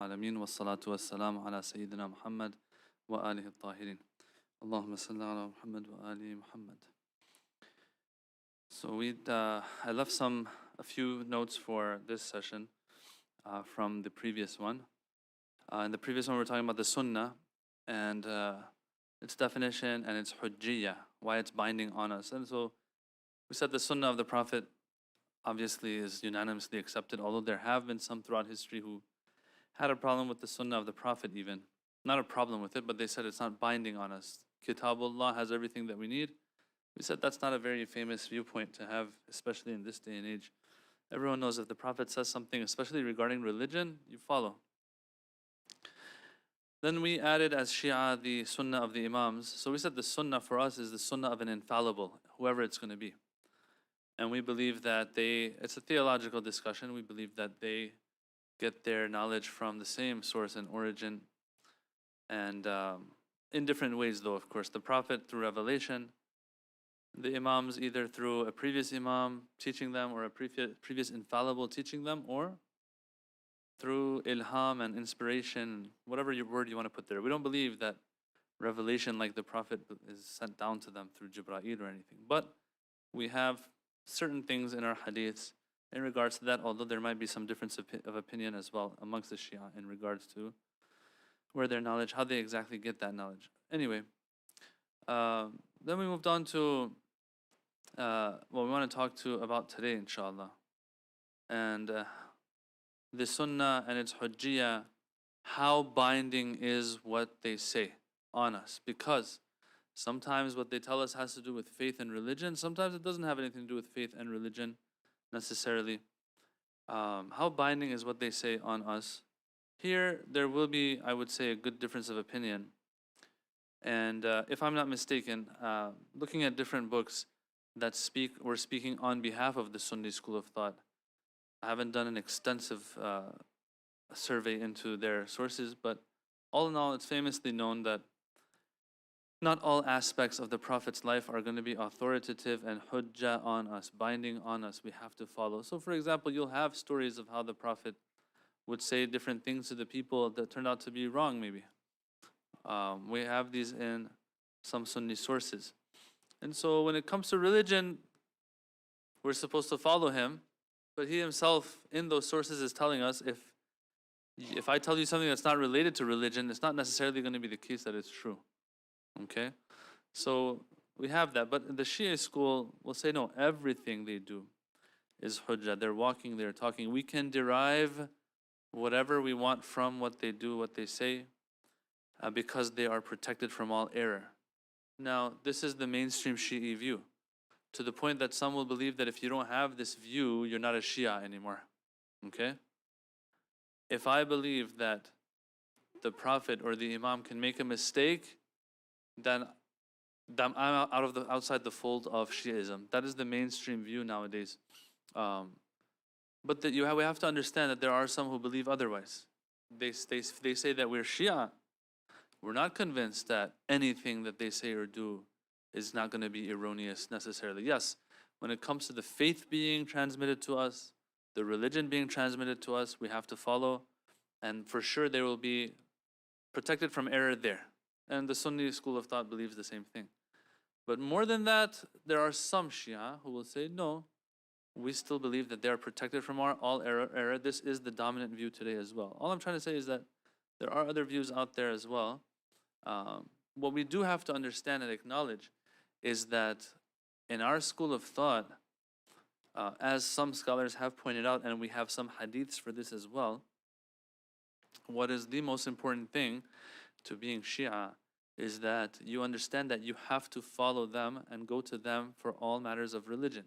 العالمين والصلاة والسلام على سيدنا محمد وآله الطاهرين. اللهم صل على محمد وآل Muhammad. So I left a few notes for this session from the previous one. In the previous one, we were talking about the Sunnah and its definition and its hujjiyah, why it's binding on us. And so we said the Sunnah of the Prophet obviously is unanimously accepted, although there have been some throughout history who had a problem with the Sunnah of the Prophet even. Not a problem with it, but they said it's not binding on us. Kitabullah has everything that we need. We said that's not a very famous viewpoint to have, especially in this day and age. Everyone knows if the Prophet says something, especially regarding religion, you follow. Then we added as Shia the Sunnah of the Imams. So we said the Sunnah for us is the Sunnah of an infallible, whoever it's going to be. And we believe that it's a theological discussion, we believe that they get their knowledge from the same source and origin. And in different ways though, of course. The Prophet through revelation, the Imams either through a previous Imam teaching them or a previous infallible teaching them, or through ilham and inspiration, whatever word you want to put there. We don't believe that revelation like the Prophet is sent down to them through Jibreel or anything. But we have certain things in our hadiths in regards to that, although there might be some difference of opinion as well amongst the Shia in regards to where their knowledge, how they exactly get that knowledge. Anyway, then we moved on to what we want to talk about today, inshallah. And the Sunnah and its hujjiyah, how binding is what they say on us. Because sometimes what they tell us has to do with faith and religion. Sometimes it doesn't have anything to do with faith and religion necessarily. How binding is what they say on us? Here, there will be, I would say, a good difference of opinion. And if I'm not mistaken, looking at different books that were speaking on behalf of the Sunni school of thought, I haven't done an extensive survey into their sources, but all in all, it's famously known that not all aspects of the Prophet's life are going to be authoritative and hujjah on us, binding on us. We have to follow. So for example, you'll have stories of how the Prophet would say different things to the people that turned out to be wrong maybe. We have these in some Sunni sources. And so when it comes to religion, we're supposed to follow him, but he himself in those sources is telling us if I tell you something that's not related to religion, it's not necessarily going to be the case that it's true. Okay, so we have that, but the Shia school will say no, everything they do is hujjah. They're walking, they're talking. We can derive whatever we want from what they do, what they say, because they are protected from all error. Now, this is the mainstream Shi'i view, to the point that some will believe that if you don't have this view, you're not a Shia anymore. Okay? If I believe that the Prophet or the Imam can make a mistake, then I'm outside the fold of Shi'ism. That is the mainstream view nowadays. But we have to understand that there are some who believe otherwise. They say that we're Shia. We're not convinced that anything that they say or do is not going to be erroneous necessarily. Yes, when it comes to the faith being transmitted to us, the religion being transmitted to us, we have to follow. And for sure they will be protected from error there. And the Sunni school of thought believes the same thing. But more than that, there are some Shia who will say, no, we still believe that they are protected from all error. This is the dominant view today as well. All I'm trying to say is that there are other views out there as well. What we do have to understand and acknowledge is that in our school of thought, as some scholars have pointed out, and we have some hadiths for this as well, what is the most important thing to being Shia is that you understand that you have to follow them and go to them for all matters of religion.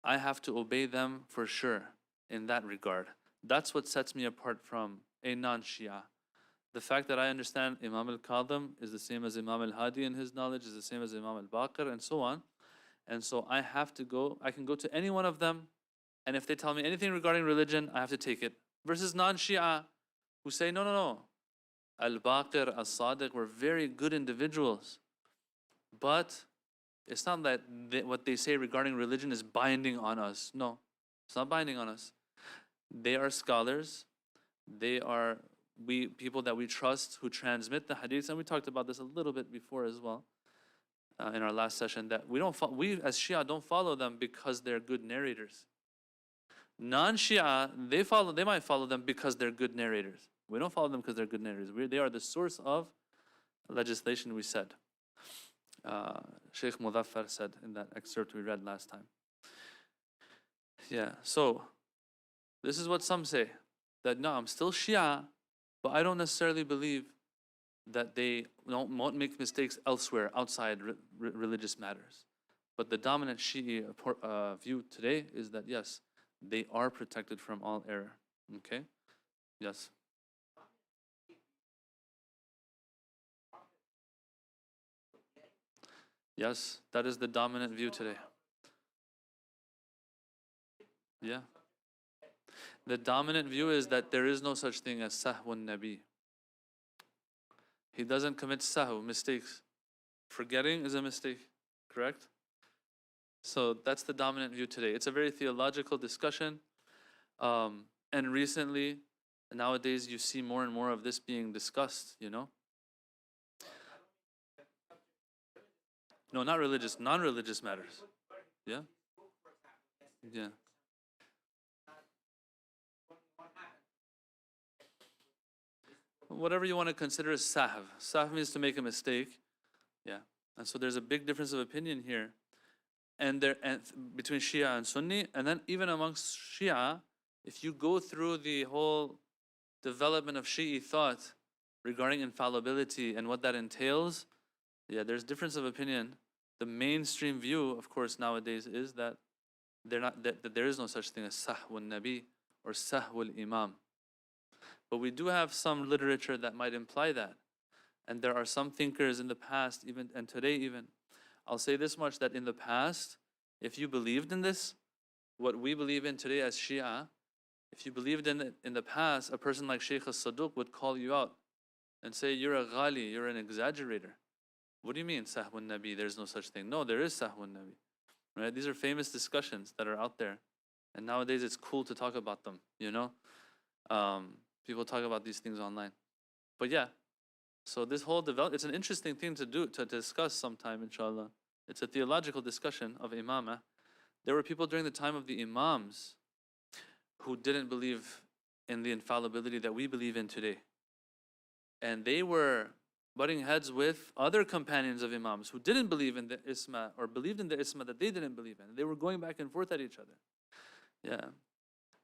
I have to obey them for sure in that regard. That's what sets me apart from a non-Shia. The fact that I understand Imam al-Kadhim is the same as Imam al-Hadi in his knowledge, is the same as Imam al-Baqir, and so on. And so I can go to any one of them, and if they tell me anything regarding religion, I have to take it. Versus non-Shia who say, no, Al-Baqir, As-Sadiq were very good individuals, but it's not that what they say regarding religion is binding on us. No, it's not binding on us. They are scholars. they are people that we trust who transmit the hadiths, and we talked about this a little bit before as well in our last session, that we as Shia don't follow them because they're good narrators. Non-Shia, they might follow them because they're good narrators. We don't follow them because they're good narrators. They are the source of legislation, we said. Sheikh Muzaffar said in that excerpt we read last time. Yeah, so this is what some say, that no, I'm still Shia, but I don't necessarily believe that they won't make mistakes elsewhere outside religious matters. But the dominant Shi'i view today is that yes, they are protected from all error. Okay? Yes. Yes, that is the dominant view today. Yeah. The dominant view is that there is no such thing as sahwun nabi. He doesn't commit sahw, mistakes. Forgetting is a mistake, correct? So that's the dominant view today. It's a very theological discussion. And recently, nowadays, you see more and more of this being discussed, you know? No, not religious, non-religious matters. Yeah? Yeah. Whatever you want to consider as sahv. Sahv means to make a mistake. Yeah. And so there's a big difference of opinion here. And between Shia and Sunni, and then even amongst Shia, if you go through the whole development of Shi'i thought regarding infallibility and what that entails, yeah, there's difference of opinion. The mainstream view, of course, nowadays is that that there is no such thing as sahwul nabi or sahwul imam. But we do have some literature that might imply that. And there are some thinkers in the past, even and today even. I'll say this much, that in the past, if you believed in this, what we believe in today as Shia, if you believed in it in the past, a person like Shaykh al-Saduq would call you out and say, you're a ghali, you're an exaggerator. What do you mean, sahwun nabi? There's no such thing. No, there is sahwun nabi. Right? These are famous discussions that are out there. And nowadays it's cool to talk about them, you know? People talk about these things online. But yeah, so this whole it's an interesting thing to discuss sometime, inshallah. It's a theological discussion of imamah. There were people during the time of the imams who didn't believe in the infallibility that we believe in today. And they were butting heads with other companions of imams who didn't believe in the isma or believed in the isma that they didn't believe in. They were going back and forth at each other. Yeah.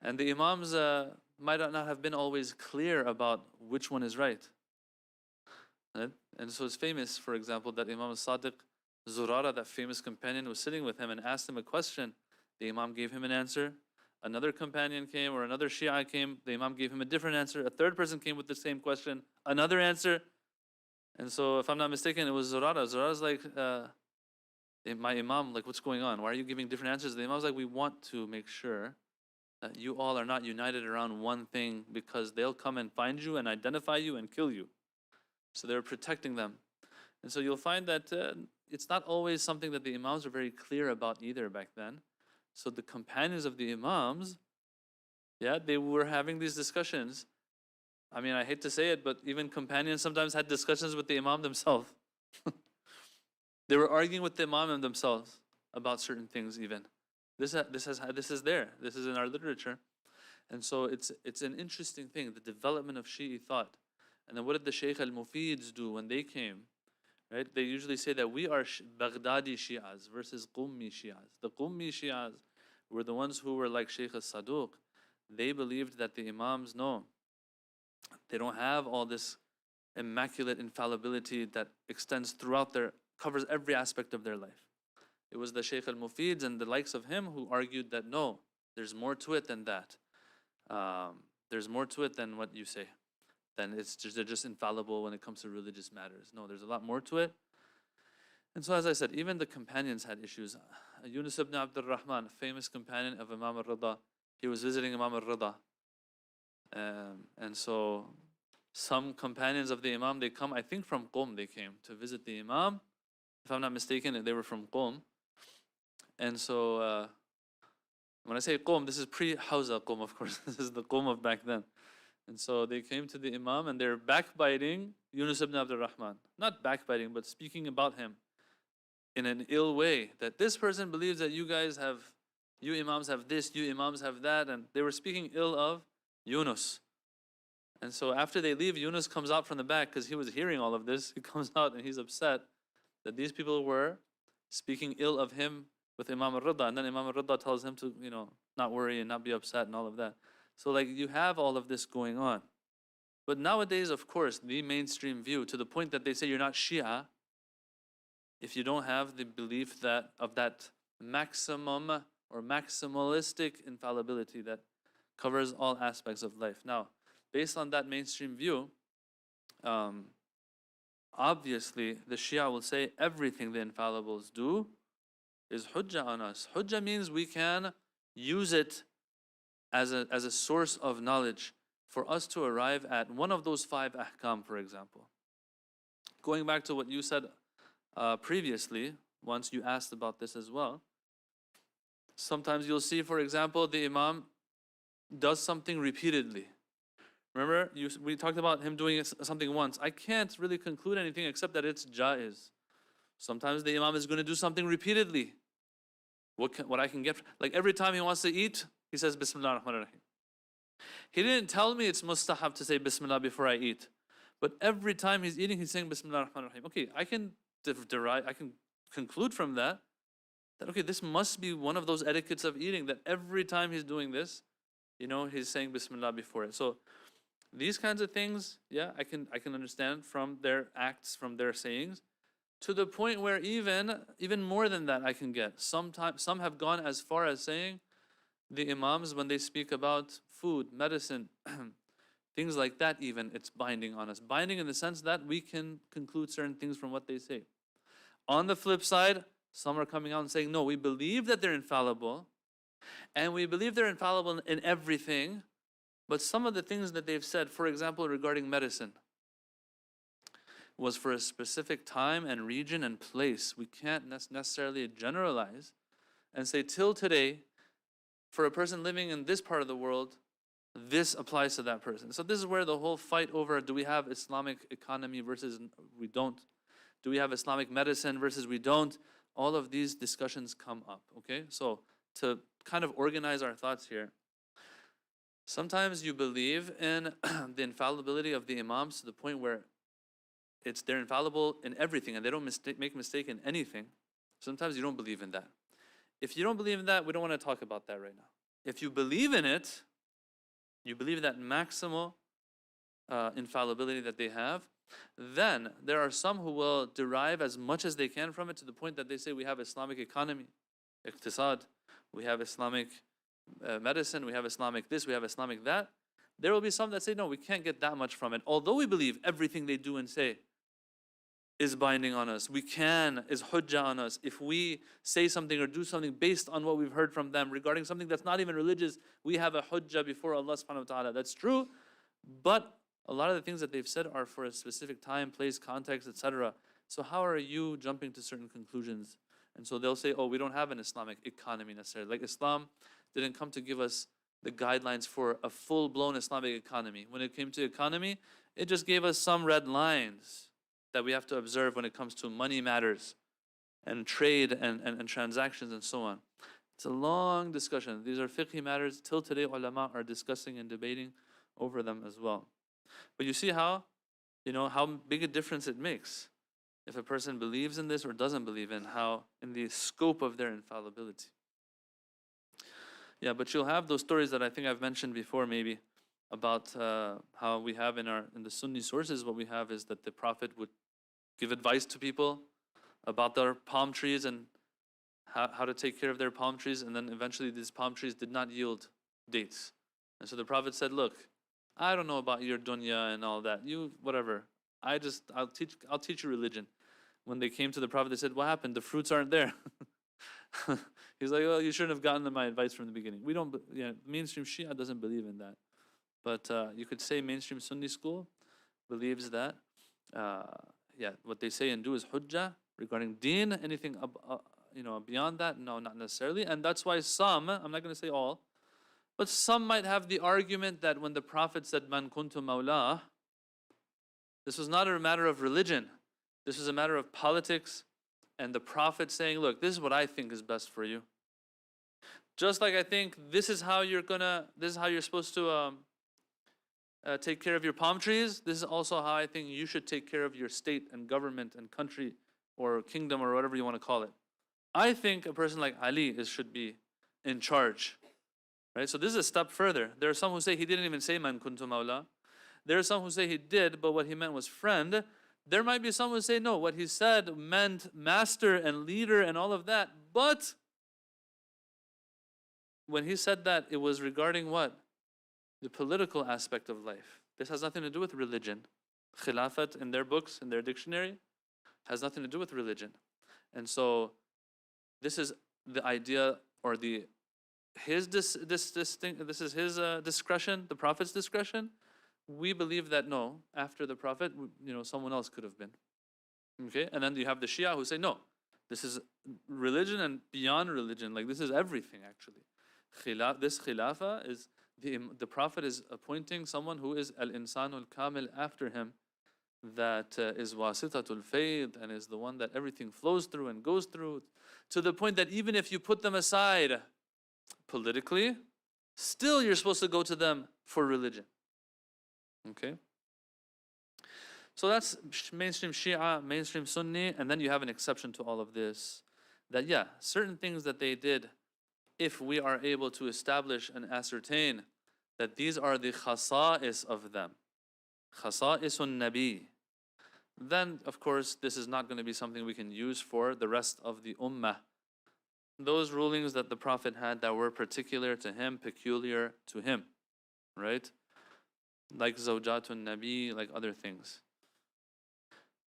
And the imams might not have been always clear about which one is right. Right? And so it's famous, for example, that Imam Sadiq Zurara, that famous companion, was sitting with him and asked him a question. The Imam gave him an answer. Another companion came, or another Shia came. The Imam gave him a different answer. A third person came with the same question, another answer. And so, if I'm not mistaken, it was Zurara. Zurara's like, my Imam, like, what's going on? Why are you giving different answers? The Imam's like, we want to make sure that you all are not united around one thing, because they'll come and find you and identify you and kill you. So they're protecting them. And so you'll find that it's not always something that the Imams are very clear about either back then. So the companions of the Imams, yeah, they were having these discussions. I mean, I hate to say it, but even companions sometimes had discussions with the Imam themselves. They were arguing with the Imam themselves about certain things even. This is there. This is in our literature. And so it's an interesting thing, the development of Shi'i thought. And then what did the Shaykh al-Mufids do when they came? Right? They usually say that we are Baghdadi Shi'as versus Qummi Shi'as. The Qummi Shi'as were the ones who were like Shaykh al-Saduq. They believed that the Imams, no, they don't have all this immaculate infallibility that extends throughout covers every aspect of their life. It was the Shaykh al-Mufids and the likes of him who argued that no, there's more to it than that. There's more to it than what you say. Then they're just infallible when it comes to religious matters. No, there's a lot more to it. And so, as I said, even the companions had issues. Yunus ibn Abdul Rahman, famous companion of Imam al-Rida, he was visiting Imam al-Rida. And so some companions of the Imam, they come, I think from Qum they came to visit the Imam. If I'm not mistaken, they were from Qum. And so when I say Qum, this is pre-Hawza Qum, of course. This is the Qum of back then. And so they came to the Imam and they're backbiting Yunus ibn Abdul Rahman. Not backbiting, but speaking about him in an ill way. That this person believes that you Imams have this, you Imams have that. And they were speaking ill of Yunus. And so after they leave, Yunus comes out from the back because he was hearing all of this. He comes out and he's upset that these people were speaking ill of him with Imam al-Rida. And then Imam al-Rida tells him to, not worry and not be upset and all of that. So like you have all of this going on. But nowadays, of course, the mainstream view, to the point that they say you're not Shia, if you don't have the belief that of that maximum or maximalistic infallibility that covers all aspects of life. Now, based on that mainstream view, obviously the Shia will say everything the infallibles do is hujjah on us. Hujjah means we can use it as a source of knowledge for us to arrive at one of those 5 ahkam, for example. Going back to what you said previously, once you asked about this as well, sometimes you'll see, for example, the Imam does something repeatedly. Remember, we talked about him doing something once. I can't really conclude anything except that it's jaiz. Sometimes the Imam is going to do something repeatedly. What I can get, like every time he wants to eat, he says Bismillah ar-Rahman ar-Rahim. He didn't tell me it's mustahab to say Bismillah before I eat. But every time he's eating, he's saying Bismillah ar-Rahman ar-Rahim. Okay, I can conclude from that, okay, this must be one of those etiquettes of eating, that every time he's doing this, he's saying Bismillah before it. So these kinds of things, yeah, I can understand from their acts, from their sayings, to the point where even more than that I can get. Some have gone as far as saying the Imams, when they speak about food, medicine, things like that, even, it's binding on us. Binding in the sense that we can conclude certain things from what they say. On the flip side, some are coming out and saying, no, we believe that they're infallible, and we believe they're infallible in everything, but some of the things that they've said, for example, regarding medicine, was for a specific time and region and place. We can't necessarily generalize and say, till today, for a person living in this part of the world, this applies to that person. So this is where the whole fight over, do we have Islamic economy versus we don't? Do we have Islamic medicine versus we don't? All of these discussions come up, okay? So to kind of organize our thoughts here, sometimes you believe in the infallibility of the Imams to the point where they're infallible in everything and they don't make a mistake in anything. Sometimes you don't believe in that. If you don't believe in that, we don't want to talk about that right now. If you believe in it, you believe that maximal infallibility that they have, then there are some who will derive as much as they can from it to the point that they say we have Islamic economy, Iqtisad, we have Islamic medicine, we have Islamic this, we have Islamic that. There will be some that say, no, we can't get that much from it. Although we believe everything they do and say is binding on us, is hujjah on us. If we say something or do something based on what we've heard from them regarding something that's not even religious, we have a hujjah before Allah subhanahu wa ta'ala. That's true, but a lot of the things that they've said are for a specific time, place, context, etc. So how are you jumping to certain conclusions? And so they'll say, oh, we don't have an Islamic economy necessarily. Like Islam didn't come to give us the guidelines for a full-blown Islamic economy. When it came to economy, it just gave us some red lines that we have to observe when it comes to money matters and trade and transactions and so on. It's a long discussion. These are fiqhi matters. Till today, ulama are discussing and debating over them as well. But you see how big a difference it makes if a person believes in this or doesn't believe in the scope of their infallibility. Yeah, but you'll have those stories that I think I've mentioned before, maybe, about how we have in the Sunni sources, what we have is that the Prophet would give advice to people about their palm trees and how to take care of their palm trees, and then eventually these palm trees did not yield dates. And so the Prophet said, look, I don't know about your dunya and all that. You, whatever. I'll teach you religion. When they came to the Prophet, they said, what happened? The fruits aren't there. He's like, well, you shouldn't have gotten my advice from the beginning. Mainstream Shia doesn't believe in that. But you could say mainstream Sunni school believes that, what they say and do is hujjah regarding deen. Anything, beyond that, no, not necessarily. And that's why some, I'm not going to say all, But some might have the argument that when the Prophet said, Man kuntu mawla, this was not a matter of religion. This was a matter of politics, and the Prophet saying, look, this is what I think is best for you. Just like I think this is how you're supposed to take care of your palm trees, this is also how I think you should take care of your state and government and country or kingdom or whatever you want to call it. I think a person like Ali should be in charge. Right? So this is a step further. There are some who say he didn't even say man kuntu mawla. There are some who say he did, but what he meant was friend. There might be some who say no, what he said meant master and leader and all of that. But when he said that, it was regarding what? The political aspect of life. This has nothing to do with religion. Khilafat in their books, in their dictionary, has nothing to do with religion. And so this is the idea, or his discretion, the Prophet's discretion. We believe that no, after the Prophet, someone else could have been. Okay, and then you have the Shia who say no, this is religion and beyond religion. Like this is everything actually. This Khilafah is the Prophet is appointing someone who is al-insanul kamil after him, that is wasitatul fayd, and is the one that everything flows through and goes through, to the point that even if you put them aside politically, still you're supposed to go to them for religion. Okay? So that's mainstream Shia, mainstream Sunni, and then you have an exception to all of this. That certain things that they did, if we are able to establish and ascertain that these are the khasa'is of them, khasa'isun nabi, then of course this is not going to be something we can use for the rest of the ummah. Those rulings that the Prophet had that were particular to him, peculiar to him, right? Like zawjatun nabi, like other things.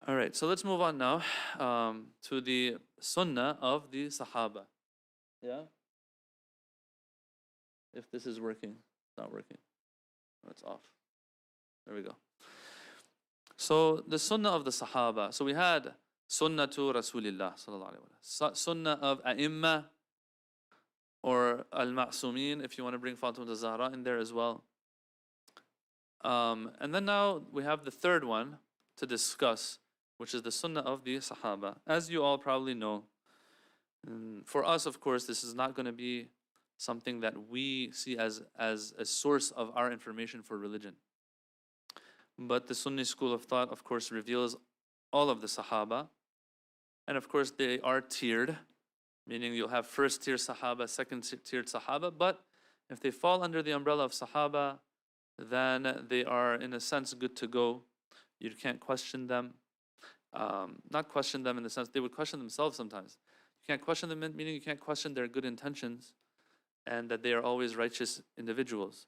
All right, so let's move on now to the sunnah of the Sahaba. Yeah? If this is working, it's not working. Oh, it's off. There we go. So the sunnah of the Sahaba. So we had sunnatu Rasulillah sallallahu alaihi wasallam, sunnah of A'imma or al-Ma'sumin, if you want to bring Fatima Zahra in there as well. And then now we have the third one to discuss, which is the sunnah of the Sahaba. As you all probably know, for us, of course, this is not going to be something that we see as a source of our information for religion. But the Sunni school of thought, of course, reveals all of the Sahaba. And of course, they are tiered, meaning you'll have first tier Sahaba, second tier Sahaba. But if they fall under the umbrella of Sahaba, then they are, in a sense, good to go. You can't question them. Not question them in the sense they would question themselves sometimes. You can't question them, meaning you can't question their good intentions and that they are always righteous individuals,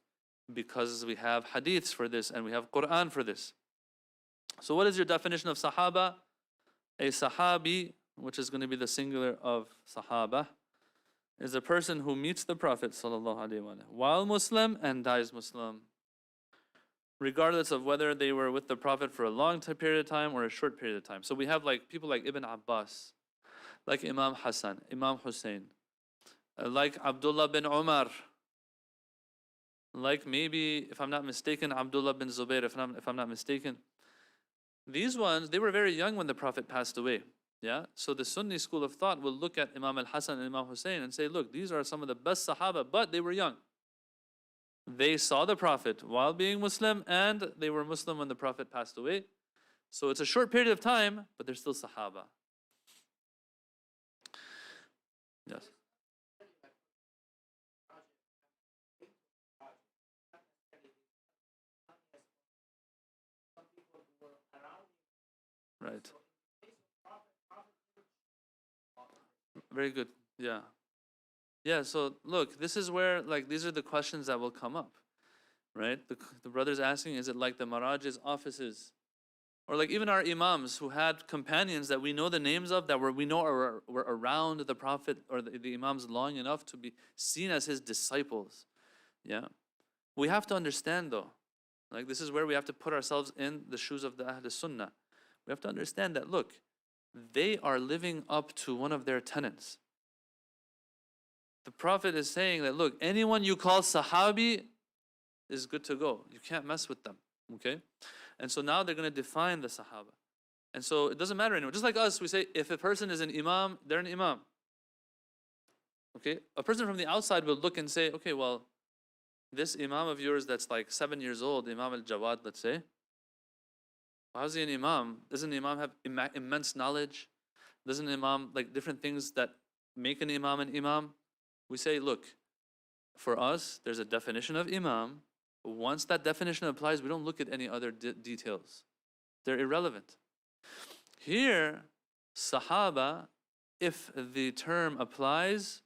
because we have hadiths for this and we have Quran for this. So what is your definition of Sahaba? A Sahabi, which is going to be the singular of Sahaba, is a person who meets the Prophet ﷺ while Muslim and dies Muslim, regardless of whether they were with the Prophet for a long period of time or a short period of time. So we have like people like Ibn Abbas, like Imam Hassan, Imam Hussein, like Abdullah bin Umar, like maybe, if I'm not mistaken, Abdullah bin Zubayr, if I'm not mistaken. These ones, they were very young when the Prophet passed away. Yeah. So the Sunni school of thought will look at Imam al-Hassan and Imam Hussein and say, look, these are some of the best Sahaba, but they were young. They saw the Prophet while being Muslim, and they were Muslim when the Prophet passed away. So it's a short period of time, but they're still Sahaba. Yes. Right. Very good. Yeah. Yeah, so look, this is where, like, these are the questions that will come up, right? The brother's asking, is it like the Maraj's offices? Or like even our imams who had companions that we know the names of, that we know were around the Prophet or the imams long enough to be seen as his disciples. Yeah. We have to understand though, like this is where we have to put ourselves in the shoes of the Ahl Sunnah. We have to understand that, look, they are living up to one of their tenets. the Prophet is saying that, look, anyone you call Sahabi is good to go. You can't mess with them. Okay? And so now they're going to define the Sahaba. And so it doesn't matter anymore. Just like us, we say if a person is an Imam, they're an Imam. Okay? A person from the outside will look and say, okay, well, this Imam of yours that's like 7 years old, Imam al-Jawad, let's say, how's he an Imam? Doesn't an Imam have immense knowledge? Doesn't an Imam like different things that make an Imam an Imam? We say, look, for us, there's a definition of Imam. Once that definition applies, we don't look at any other details. They're irrelevant. Here, Sahaba, if the term applies,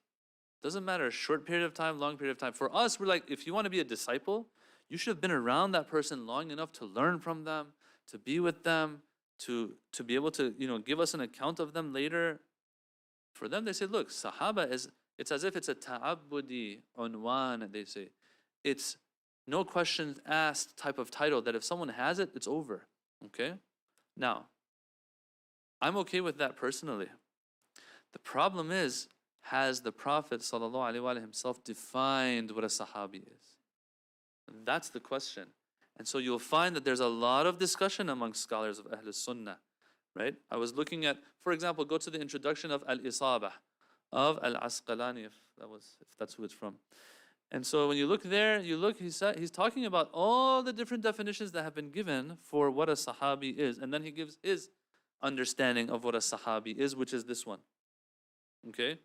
doesn't matter, short period of time, long period of time. For us, we're like, if you want to be a disciple, you should have been around that person long enough to learn from them, to be with them, to be able to, give us an account of them later. For them, they say, look, Sahaba it's as if it's a ta'abbudi unwan, they say. It's no questions asked type of title that if someone has it, it's over. Okay? Now, I'm okay with that personally. The problem is, has the Prophet ﷺ himself defined what a Sahabi is? That's the question. And so you'll find that there's a lot of discussion among scholars of Ahl Sunnah, right? I was looking at, for example, go to the introduction of Al-Isabah of Al-Asqalani, if that's who it's from. And so when you look there, he's talking about all the different definitions that have been given for what a Sahabi is. And then he gives his understanding of what a Sahabi is, which is this one. Okay?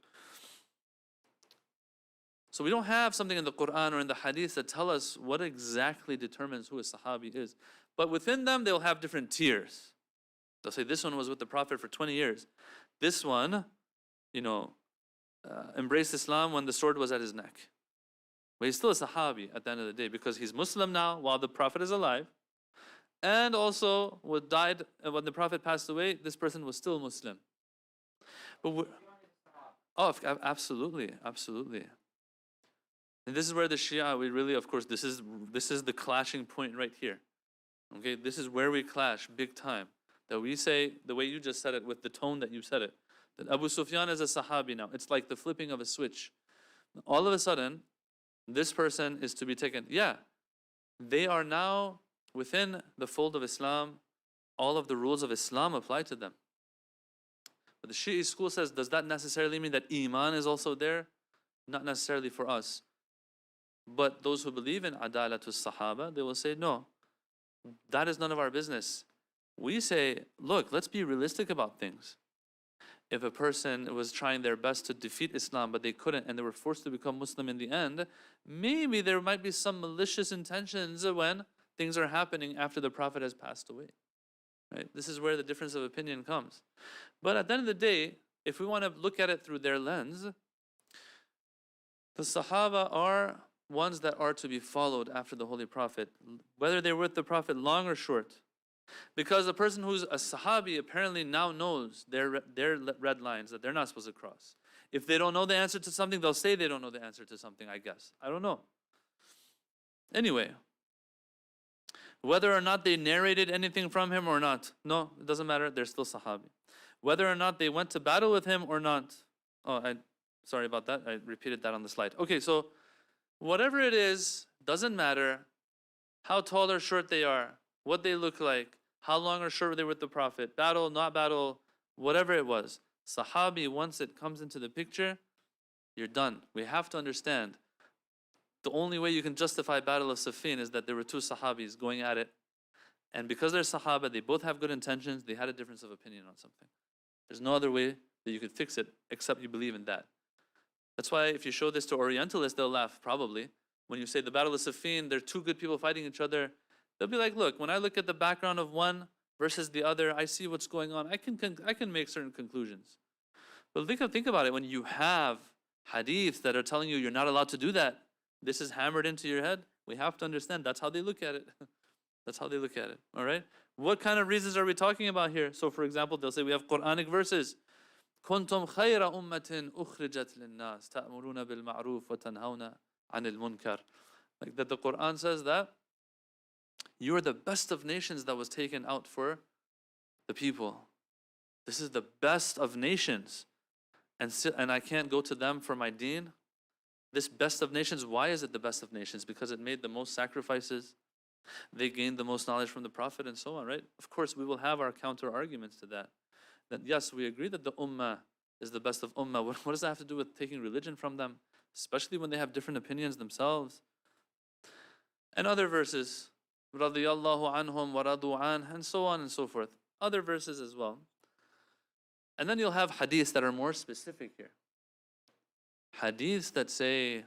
So we don't have something in the Quran or in the Hadith that tell us what exactly determines who a Sahabi is. But within them, they'll have different tiers. They'll say this one was with the Prophet for 20 years. This one, embraced Islam when the sword was at his neck. But he's still a Sahabi at the end of the day because he's Muslim now while the Prophet is alive. And also, when the Prophet passed away, this person was still Muslim. But absolutely, absolutely. And this is where the Shia, we really, of course, this is the clashing point right here. Okay, this is where we clash big time. That we say, the way you just said it, with the tone that you said it, that Abu Sufyan is a Sahabi now. It's like the flipping of a switch. All of a sudden, this person is to be taken. Yeah, they are now within the fold of Islam. All of the rules of Islam apply to them. But the Shi'i school says, does that necessarily mean that Iman is also there? Not necessarily for us. But those who believe in Adalatul Sahaba, they will say, no, that is none of our business. We say, look, let's be realistic about things. If a person was trying their best to defeat Islam, but they couldn't, and they were forced to become Muslim in the end, maybe there might be some malicious intentions when things are happening after the Prophet has passed away. Right? This is where the difference of opinion comes. But at the end of the day, if we want to look at it through their lens, the Sahaba are ones that are to be followed after the Holy Prophet, whether they were with the Prophet long or short. Because a person who's a Sahabi apparently now knows their red lines that they're not supposed to cross. If they don't know the answer to something, they'll say they don't know the answer to something, I guess. I don't know. Anyway, whether or not they narrated anything from him or not, no, it doesn't matter, they're still Sahabi. Whether or not they went to battle with him or not, sorry about that, I repeated that on the slide. Okay, so whatever it is, doesn't matter how tall or short they are, what they look like, how long or short were they with the Prophet, battle, not battle, whatever it was. Sahabi, once it comes into the picture, you're done. We have to understand, the only way you can justify Battle of Siffin is that there were two Sahabis going at it. And because they're Sahaba, they both have good intentions, they had a difference of opinion on something. There's no other way that you could fix it except you believe in that. That's why if you show this to Orientalists, they'll laugh, probably. When you say the Battle of Siffin, there are two good people fighting each other, they'll be like, look, when I look at the background of one versus the other, I see what's going on. I can make certain conclusions. But think about it. When you have hadiths that are telling you you're not allowed to do that, this is hammered into your head, we have to understand that's how they look at it. That's how they look at it, all right? What kind of reasons are we talking about here? So for example, they'll say we have Quranic verses. كنتم خير أمة أخرجت للناس تأمرون بالمعروف وتنهون عن المنكر. Like that the Quran says that you are the best of nations that was taken out for the people. This is the best of nations. And I can't go to them for my deen. This best of nations, why is it the best of nations? Because it made the most sacrifices, they gained the most knowledge from the Prophet, and so on, right? Of course, we will have our counter arguments to that. That yes, we agree that the ummah is the best of ummah. What does that have to do with taking religion from them? Especially when they have different opinions themselves. And other verses, radiyallahu anhum wa radu an, and so on and so forth. Other verses as well. And then you'll have hadiths that are more specific here. Hadiths that say,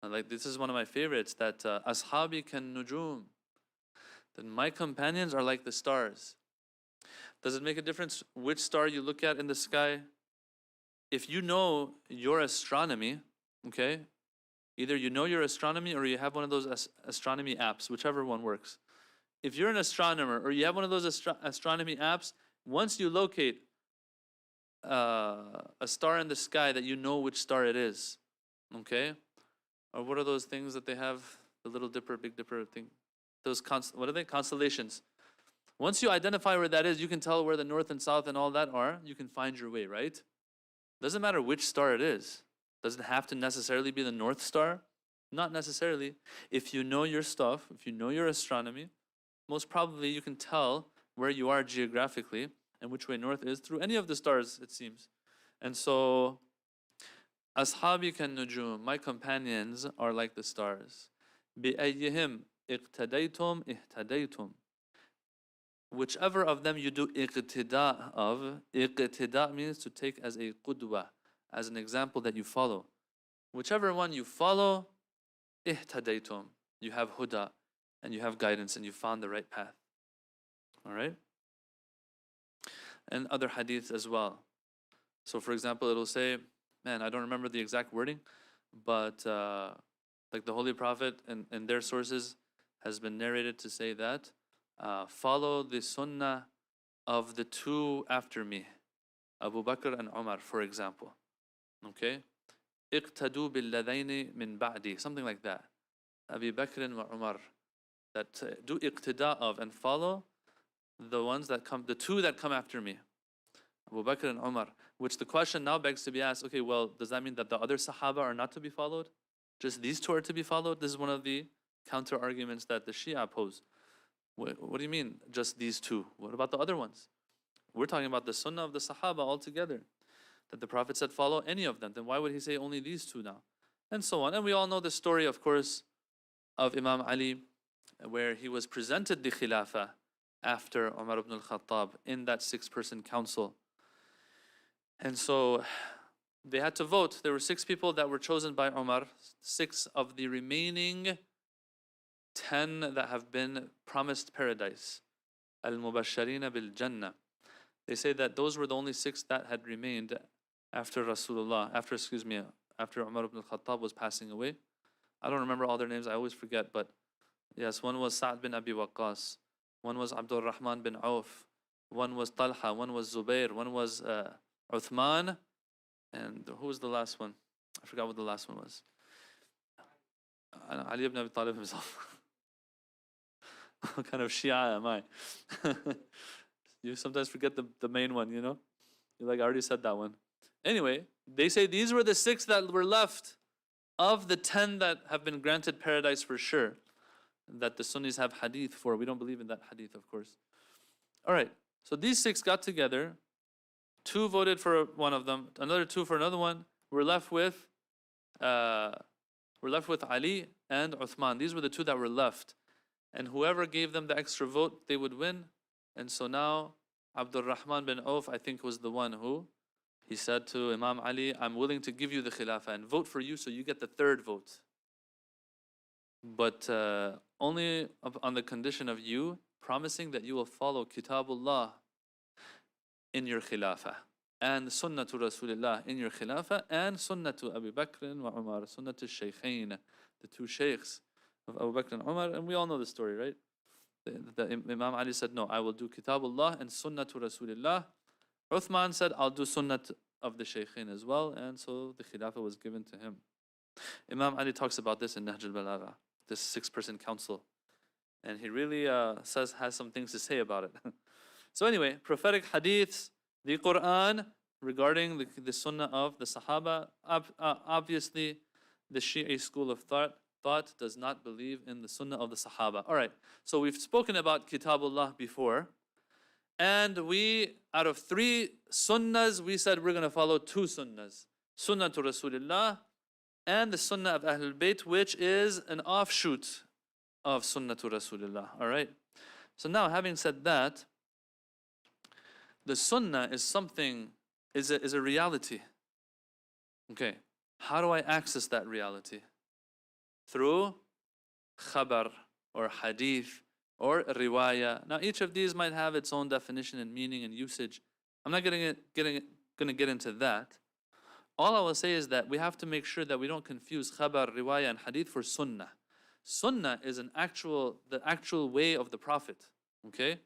like this is one of my favorites, that ashabi kan nujum, that my companions are like the stars. Does it make a difference which star you look at in the sky? If you know your astronomy, okay, either you know your astronomy or you have one of those astronomy apps, whichever one works. If you're an astronomer or you have one of those astronomy apps, once you locate a star in the sky that you know which star it is, okay? Or what are those things that they have, the Little Dipper, Big Dipper thing? Those, what are they? Constellations. Once you identify where that is, you can tell where the north and south and all that are. You can find your way, right? Doesn't matter which star it is. Does it have to necessarily be the North Star? Not necessarily. If you know your stuff, if you know your astronomy, most probably you can tell where you are geographically and which way north is through any of the stars, it seems. And so, ashabi kan nujum, my companions are like the stars. بِأَيِّهِمْ اِقْتَدَيْتُمْ اِهْتَدَيْتُمْ. Whichever of them you do iqtida of, iqtida means to take as a qudwa, as an example that you follow. Whichever one you follow, ihtadaytum, you have huda, and you have guidance, and you found the right path. All right? And other hadiths as well. So for example, it'll say, man, I don't remember the exact wording, but like the Holy Prophet and their sources has been narrated to say that, follow the sunnah of the two after me, Abu Bakr and Umar, for example. Okay? اقتدوا بالذين من بعدي, something like that. Abu Bakr wa Umar. That do iqtida of and follow the ones that come, the two that come after me, Abu Bakr and Umar. Which the question now begs to be asked, okay, well, does that mean that the other Sahaba are not to be followed? Just these two are to be followed? This is one of the counter arguments that the Shia pose. What do you mean, just these two? What about the other ones? We're talking about the sunnah of the Sahaba altogether. That the Prophet said, follow any of them. Then why would he say only these two now? And so on. And we all know the story, of course, of Imam Ali, where he was presented the Khilafah after Umar ibn al-Khattab in that 6-person council. And so they had to vote. There were 6 people that were chosen by Umar, 6 of the remaining 10 that have been promised paradise. Al-Mubasharina bil-Jannah. They say that those were the only 6 that had remained after Rasulullah, after Umar ibn al-Khattab was passing away. I don't remember all their names, I always forget, but yes, one was Sa'd bin Abi Waqqas, one was Abdul Rahman bin Auf, one was Talha, one was Zubair, one was Uthman, and who was the last one? I forgot what the last one was. Ali ibn Abi Talib himself. What kind of Shia am I? You sometimes forget the main one, you know? You're like, I already said that one. Anyway, they say these were the 6 that were left of the 10 that have been granted paradise for sure. That the Sunnis have hadith for. We don't believe in that hadith, of course. All right, so these 6 got together. 2 voted for one of them, another 2 for another one. We're left with Ali and Uthman. These were the 2 that were left. And whoever gave them the extra vote, they would win. And so now, Abdul Rahman bin Auf, I think, was the one who, he said to Imam Ali, I'm willing to give you the Khilafah and vote for you so you get the 3rd vote. But only on the condition of you promising that you will follow Kitabullah in your Khilafah, and Sunnah to Rasulullah in your Khilafah, and Sunnah to Abu Bakr wa Umar, Sunnah to Shaykhain, the 2 Shaykhs of Abu Bakr and Umar, and we all know the story, right? The Imam Ali said, no, I will do Kitabullah and Sunnah to Rasulullah. Uthman said, I'll do Sunnah of the Shaykhain as well, and so the Khilafah was given to him. Imam Ali talks about this in Nahj al-Balagha, this 6-person council, and he really has some things to say about it. So anyway, prophetic hadiths, the Quran regarding the Sunnah of the Sahaba, obviously the Shi'i school of thought does not believe in the Sunnah of the Sahaba. All right, so we've spoken about Kitabullah before, and we, out of 3 Sunnahs, we said we're going to follow 2 Sunnahs. Sunnah to Rasulullah and the Sunnah of Ahlul Bayt, which is an offshoot of Sunnah to Rasulullah. All right, so now having said that, the Sunnah is something, is a reality. Okay, how do I access that reality? Through khabar or hadith or riwayah. Now each of these might have its own definition and meaning and usage. I'm not going to get into that. All I will say is that we have to make sure that we don't confuse khabar, riwayah, and hadith for sunnah. Sunnah is the actual way of the Prophet. Okay,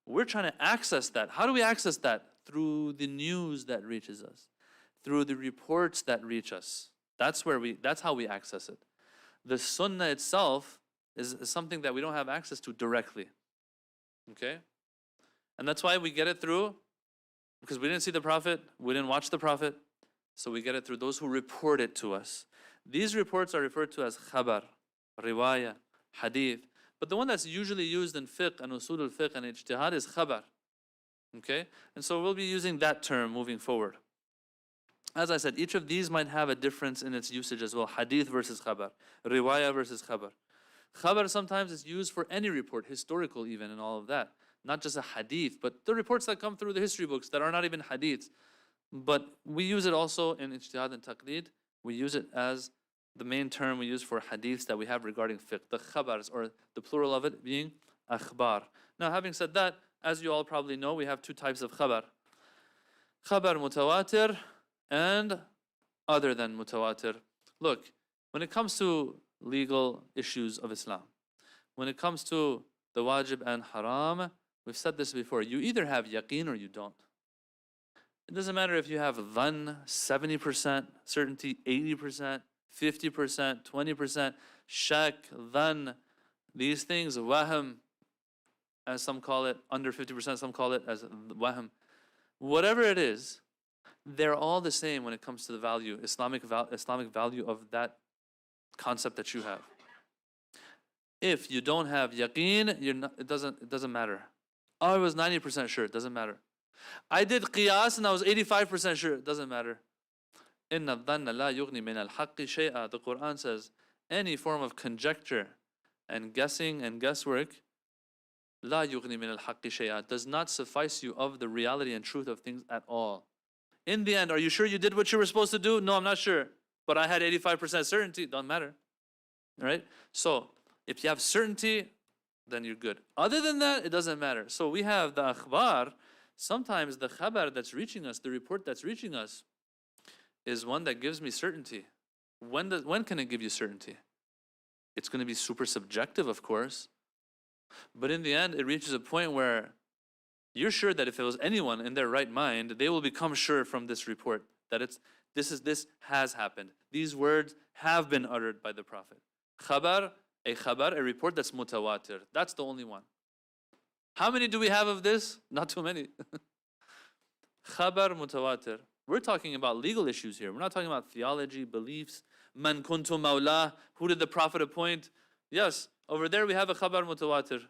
we're trying to access that. How do we access that? Through the news that reaches us, through the reports that reach us. That's how we access it. The sunnah itself is something that we don't have access to directly. Okay? And that's why we get it through, because we didn't see the Prophet, we didn't watch the Prophet, so we get it through those who report it to us. These reports are referred to as khabar, riwayah, hadith. But the one that's usually used in fiqh and usul al-fiqh and ijtihad is khabar. Okay? And so we'll be using that term moving forward. As I said, each of these might have a difference in its usage as well. Hadith versus khabar, riwayah versus khabar. Khabar sometimes is used for any report, historical even, and all of that. Not just a hadith, but the reports that come through the history books that are not even hadiths. But we use it also in Ijtihad and Taqlid. We use it as the main term we use for hadiths that we have regarding fiqh. The khabars, or the plural of it being akhbar. Now, having said that, as you all probably know, we have 2 types of khabar. Khabar mutawatir and other than mutawatir. Look, when it comes to legal issues of Islam, when it comes to the wajib and haram, we've said this before, you either have yaqeen or you don't. It doesn't matter if you have dhann, 70% certainty, 80%, 50%, 20%, shak, dhann, these things, wahm, as some call it, under 50%, some call it as wahm. Whatever it is, they're all the same when it comes to the value, Islamic value of that concept that you have. If you don't have yaqeen, it doesn't matter. I was 90% sure, it doesn't matter. I did qiyas and I was 85% sure, it doesn't matter. Inna dhanna la yughni min al-haqqi shay'a. The Quran says any form of conjecture and guessing and guesswork, la yughni min al-haqqi shay'a, does not suffice you of the reality and truth of things at all. In the end, are you sure you did what you were supposed to do? No, I'm not sure. But I had 85% certainty, don't matter. All right? So, if you have certainty, then you're good. Other than that, it doesn't matter. So we have the akhbar. Sometimes the khabar that's reaching us, the report that's reaching us, is one that gives me certainty. When can it give you certainty? It's going to be super subjective, of course. But in the end, it reaches a point where you're sure that if it was anyone in their right mind, they will become sure from this report that this has happened. These words have been uttered by the Prophet. Khabar, a report that's mutawatir. That's the only one. How many do we have of this? Not too many. Khabar mutawatir. We're talking about legal issues here. We're not talking about theology, beliefs. Man kuntu mawla. Who did the Prophet appoint? Yes, over there we have a khabar mutawatir.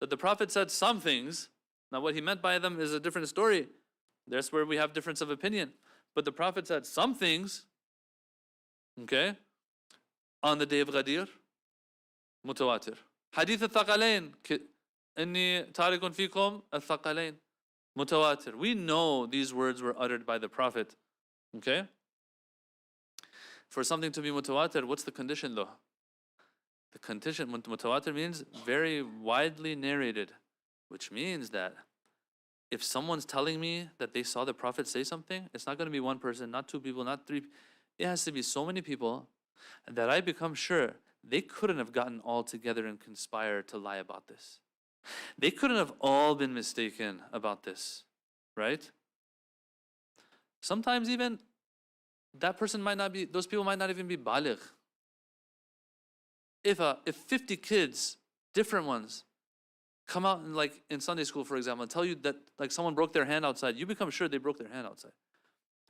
That the Prophet said some things. Now what he meant by them is a different story. That's where we have difference of opinion. But the Prophet said some things, okay, on the day of Ghadir, mutawatir. Hadith al-Thaqalain, inni tarikun fikum al-Thaqalain, mutawatir. We know these words were uttered by the Prophet, okay? For something to be mutawatir, what's the condition though? The condition, mutawatir means very widely narrated, which means that if someone's telling me that they saw the Prophet say something, it's not going to be one person, not 2 people, not 3. It has to be so many people that I become sure they couldn't have gotten all together and conspired to lie about this. They couldn't have all been mistaken about this, right? Sometimes even that person might not be, those people might not even be baligh. If 50 kids, different ones, come out and like in Sunday school, for example, and tell you that like someone broke their hand outside, you become sure they broke their hand outside,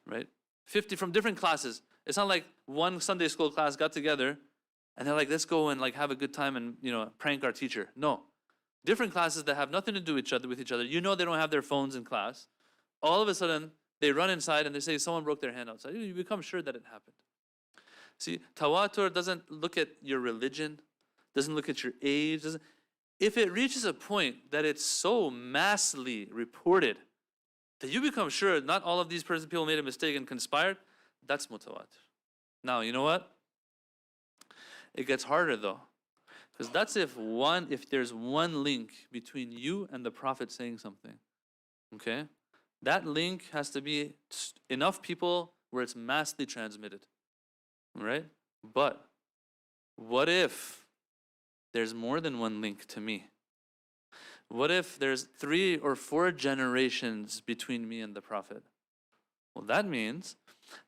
right? 50 from different classes. It's not like one Sunday school class got together and they're like, let's go and like have a good time and prank our teacher. No. Different classes that have nothing to do with each other. You know they don't have their phones in class. All of a sudden, they run inside and they say someone broke their hand outside. You become sure that it happened. See, tawatur doesn't look at your religion, doesn't look at your age. If it reaches a point that it's so massively reported that you become sure not all of these people made a mistake and conspired, that's mutawatir. Now, you know what? It gets harder though. Because that's if there's one link between you and the Prophet saying something. Okay? That link has to be enough people where it's massively transmitted. Right? But what if there's more than one link to me? What if there's 3 or 4 generations between me and the Prophet? Well, that means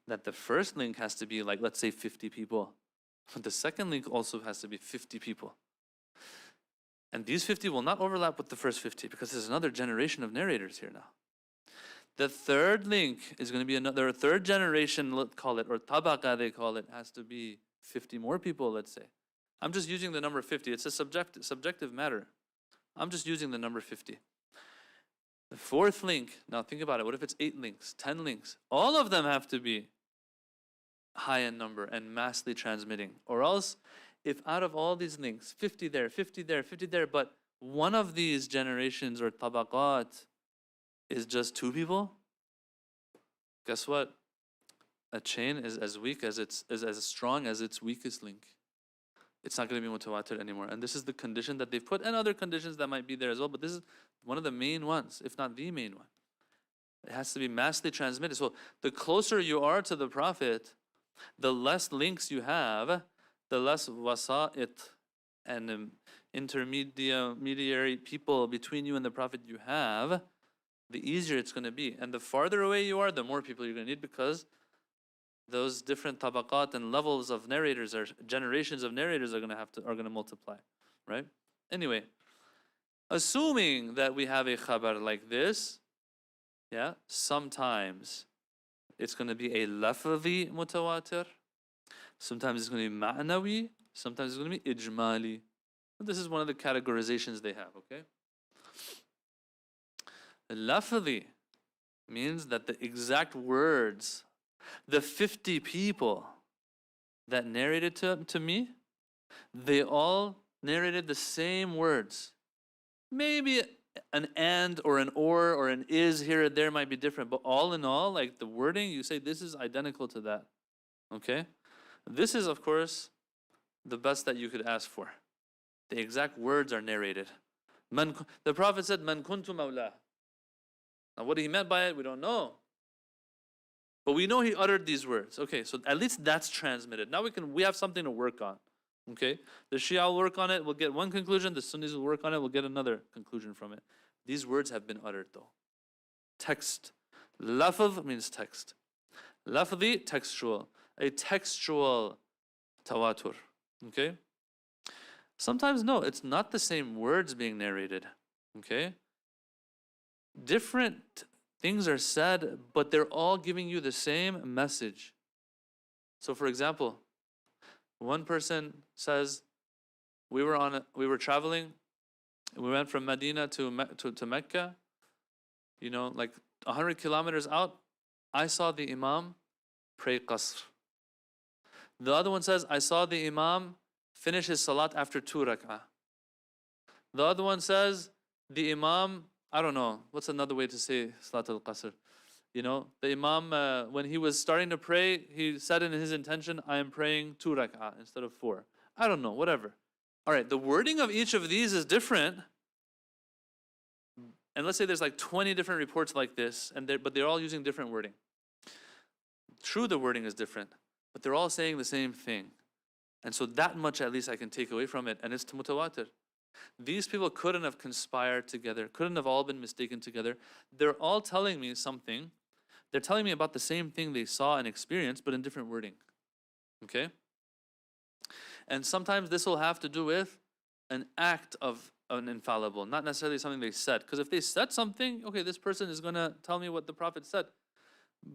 that the first link has to be like, let's say 50 people. But the second link also has to be 50 people. And these 50 will not overlap with the first 50 because there's another generation of narrators here now. The third link is going to be another third generation, let's call it, or tabaqa they call it, has to be 50 more people, let's say. I'm just using the number 50. It's a subjective matter. I'm just using the number 50. The fourth link, now think about it. What if it's 8 links, 10 links? All of them have to be high in number and massively transmitting. Or else, if out of all these links, 50 there, 50 there, 50 there, but one of these generations or tabaqat is just 2 people, guess what? A chain is as weak as as strong as its weakest link. It's not going to be mutawatir anymore. And this is the condition that they've put, and other conditions that might be there as well, but this is one of the main ones, if not the main one. It has to be massively transmitted. So the closer you are to the Prophet, the less links you have, the less wasa'it and intermediary people between you and the Prophet you have, the easier it's going to be. And the farther away you are, the more people you're going to need, because those different tabaqat and levels of narrators or generations of narrators are going to multiply, right? Anyway, assuming that we have a khabar like this, yeah, sometimes it's going to be a lafzi mutawatir, sometimes it's going to be ma'nawi, sometimes it's going to be ijmali. This is one of the categorizations they have, okay? Lafzi means that the exact words, the 50 people that narrated to me, they all narrated the same words. Maybe an and or an or an is here or there might be different, but all in all, like the wording, you say this is identical to that. Okay? This is, of course, the best that you could ask for. The exact words are narrated. The Prophet said, Man kuntu mawla. Now what he meant by it, we don't know. But we know he uttered these words. Okay, so at least that's transmitted. Now we have something to work on. Okay? The Shia will work on it, we'll get one conclusion. The Sunnis will work on it, we'll get another conclusion from it. These words have been uttered though. Text. Lafz means text. Lafzi, textual. A textual tawatur. Okay? Sometimes no, it's not the same words being narrated. Okay? Different things are said, but they're all giving you the same message. So for example, one person says, we were traveling, we went from Medina to Mecca, like 100 kilometers out, I saw the Imam pray qasr. The other one says, I saw the Imam finish his salat after 2 rak'ah. The other one says, the Imam, I don't know, what's another way to say salat al-qasr? The Imam, when he was starting to pray, he said in his intention, I am praying 2 rak'ah instead of 4. I don't know, whatever. All right, the wording of each of these is different. And let's say there's like 20 different reports like this, but they're all using different wording. True, the wording is different, but they're all saying the same thing. And so that much at least I can take away from it, and it's mutawatir. These people couldn't have conspired together, couldn't have all been mistaken together. They're all telling me something. They're telling me about the same thing they saw and experienced, but in different wording. Okay? And sometimes this will have to do with an act of an infallible, not necessarily something they said. Because if they said something, okay, this person is going to tell me what the Prophet said.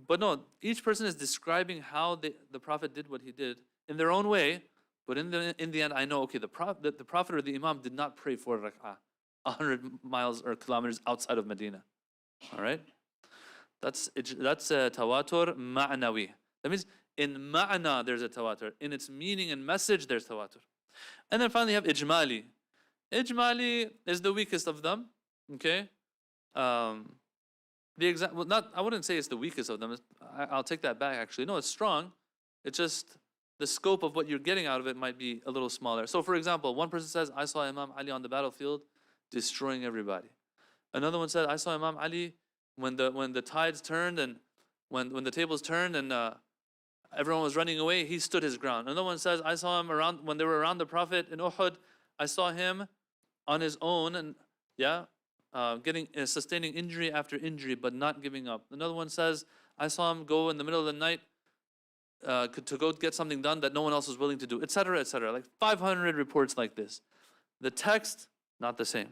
But no, each person is describing how the Prophet did what he did in their own way. But in the end, I know, okay, the Prophet or the Imam did not pray 4 rak'ah 100 miles or kilometers outside of Medina. All right? That's tawatur ma'nawi. That means in ma'na there's a tawatur. In its meaning and message there's tawatur. And then finally you have ijmali. Ijmali is the weakest of them. Okay? I wouldn't say it's the weakest of them. I'll take that back actually. No, it's strong. It's just the scope of what you're getting out of it might be a little smaller. So for example, one person says, I saw Imam Ali on the battlefield destroying everybody. Another one said, I saw Imam Ali when the tides turned and when the tables turned and everyone was running away, he stood his ground. Another one says, I saw him around when they were around the Prophet in Uhud. I saw him on his own and getting sustaining injury after injury, but not giving up. Another one says, I saw him go in the middle of the night to go get something done that no one else was willing to do, etc., etc. Like 500 reports like this. The text, not the same.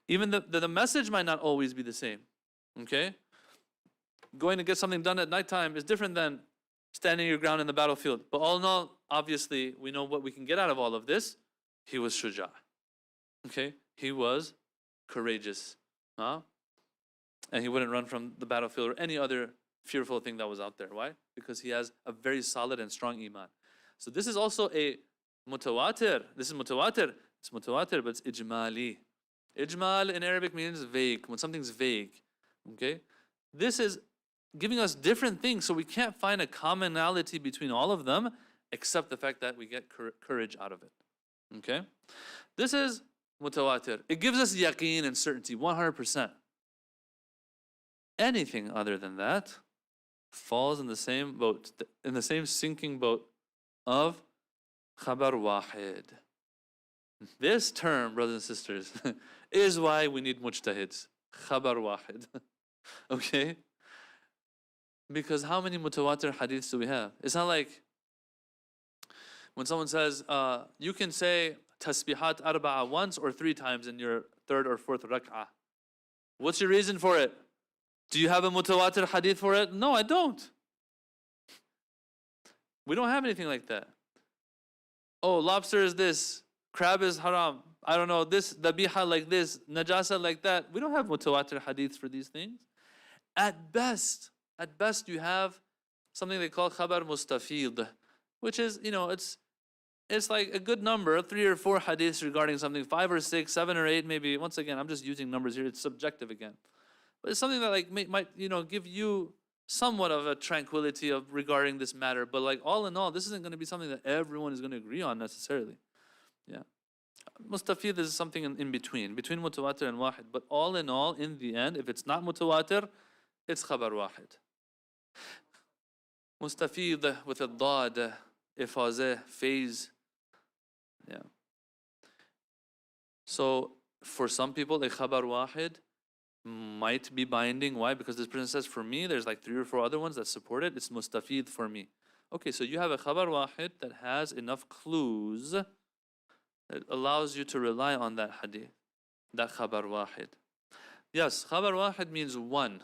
Even the message might not always be the same. Okay? Going to get something done at nighttime is different than standing your ground in the battlefield. But all in all, obviously, we know what we can get out of all of this. He was shuja. Okay? He was courageous. And he wouldn't run from the battlefield or any other fearful thing that was out there. Why? Because he has a very solid and strong iman. So this is also a mutawatir. This is mutawatir. It's mutawatir, but it's ijmali. Ijmal in Arabic means vague, when something's vague. Okay? This is giving us different things, so we can't find a commonality between all of them, except the fact that we get courage out of it. Okay? This is mutawatir. It gives us yaqeen and certainty, 100%. Anything other than that falls in the same boat, in the same sinking boat of khabar wahid. This term, brothers and sisters, is why we need mujtahids. Khabar wahid. Okay? Because how many mutawatir hadiths do we have? It's not like when someone says, you can say tasbihat arba'a once or 3 times in your 3rd or 4th rak'ah. What's your reason for it? Do you have a mutawatir hadith for it? No, I don't. We don't have anything like that. Oh, lobster is this, crab is haram, I don't know, this dabiha like this, najasa like that. We don't have mutawatir hadiths for these things. At best you have something they call khabar mustafid, which is, it's like a good number, 3 or 4 hadiths regarding something, 5 or 6, 7 or 8 maybe. Once again, I'm just using numbers here, it's subjective again. But it's something that might give you somewhat of a tranquility of regarding this matter. But like all in all, this isn't going to be something that everyone is going to agree on necessarily. Yeah. Mustafid is something in between mutawatir and wahid. But all in all, in the end, if it's not mutawatir, it's khabar wahid. Mustafid with a dad, ifazeh, phase. Yeah. So for some people, a khabar wahid might be binding. Why? Because this person says, for me, there's like 3 or 4 other ones that support it. It's mustafid for me. Okay, so you have a khabar wahid that has enough clues that allows you to rely on that hadith, that khabar wahid. Yes, khabar wahid means one.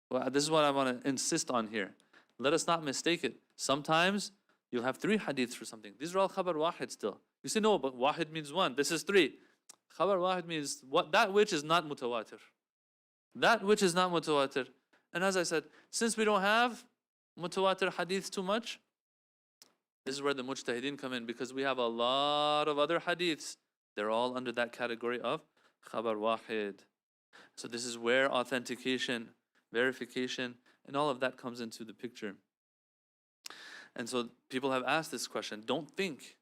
Well, this is what I want to insist on here. Let us not mistake it. Sometimes you'll have 3 hadiths for something. These are all khabar wahid still. You say, no, but wahid means 1. This is 3. Khabar wahid means that which is not mutawatir. That which is not mutawatir. And as I said, since we don't have mutawatir hadith too much, this is where the mujtahideen come in, because we have a lot of other hadiths. They're all under that category of khabar wahid. So this is where authentication, verification, and all of that comes into the picture. And so people have asked this question. Don't think,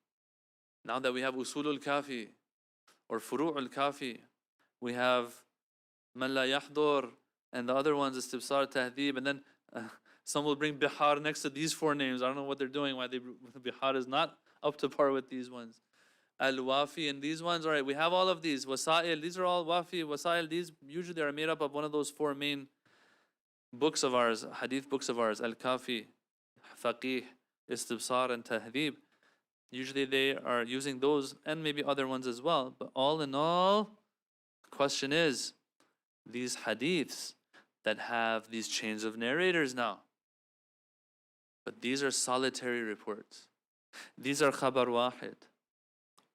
now that we have usulul kafi or furu'ul kafi, we have man la yahdur, and the other ones istibsar tahdib, and then some will bring bihar next to these 4 names. I don't know what they're doing, why bihar is not up to par with these ones. Al-wafi and these ones, all right, we have all of these. Wasa'il, these are all wafi, wasa'il, these usually are made up of one of those 4 main books of ours, hadith books of ours, al-kafi, faqih, istibsar, and tahdib. Usually they are using those and maybe other ones as well. But all in all, the question is, these hadiths that have these chains of narrators now. But these are solitary reports. These are khabar wahid.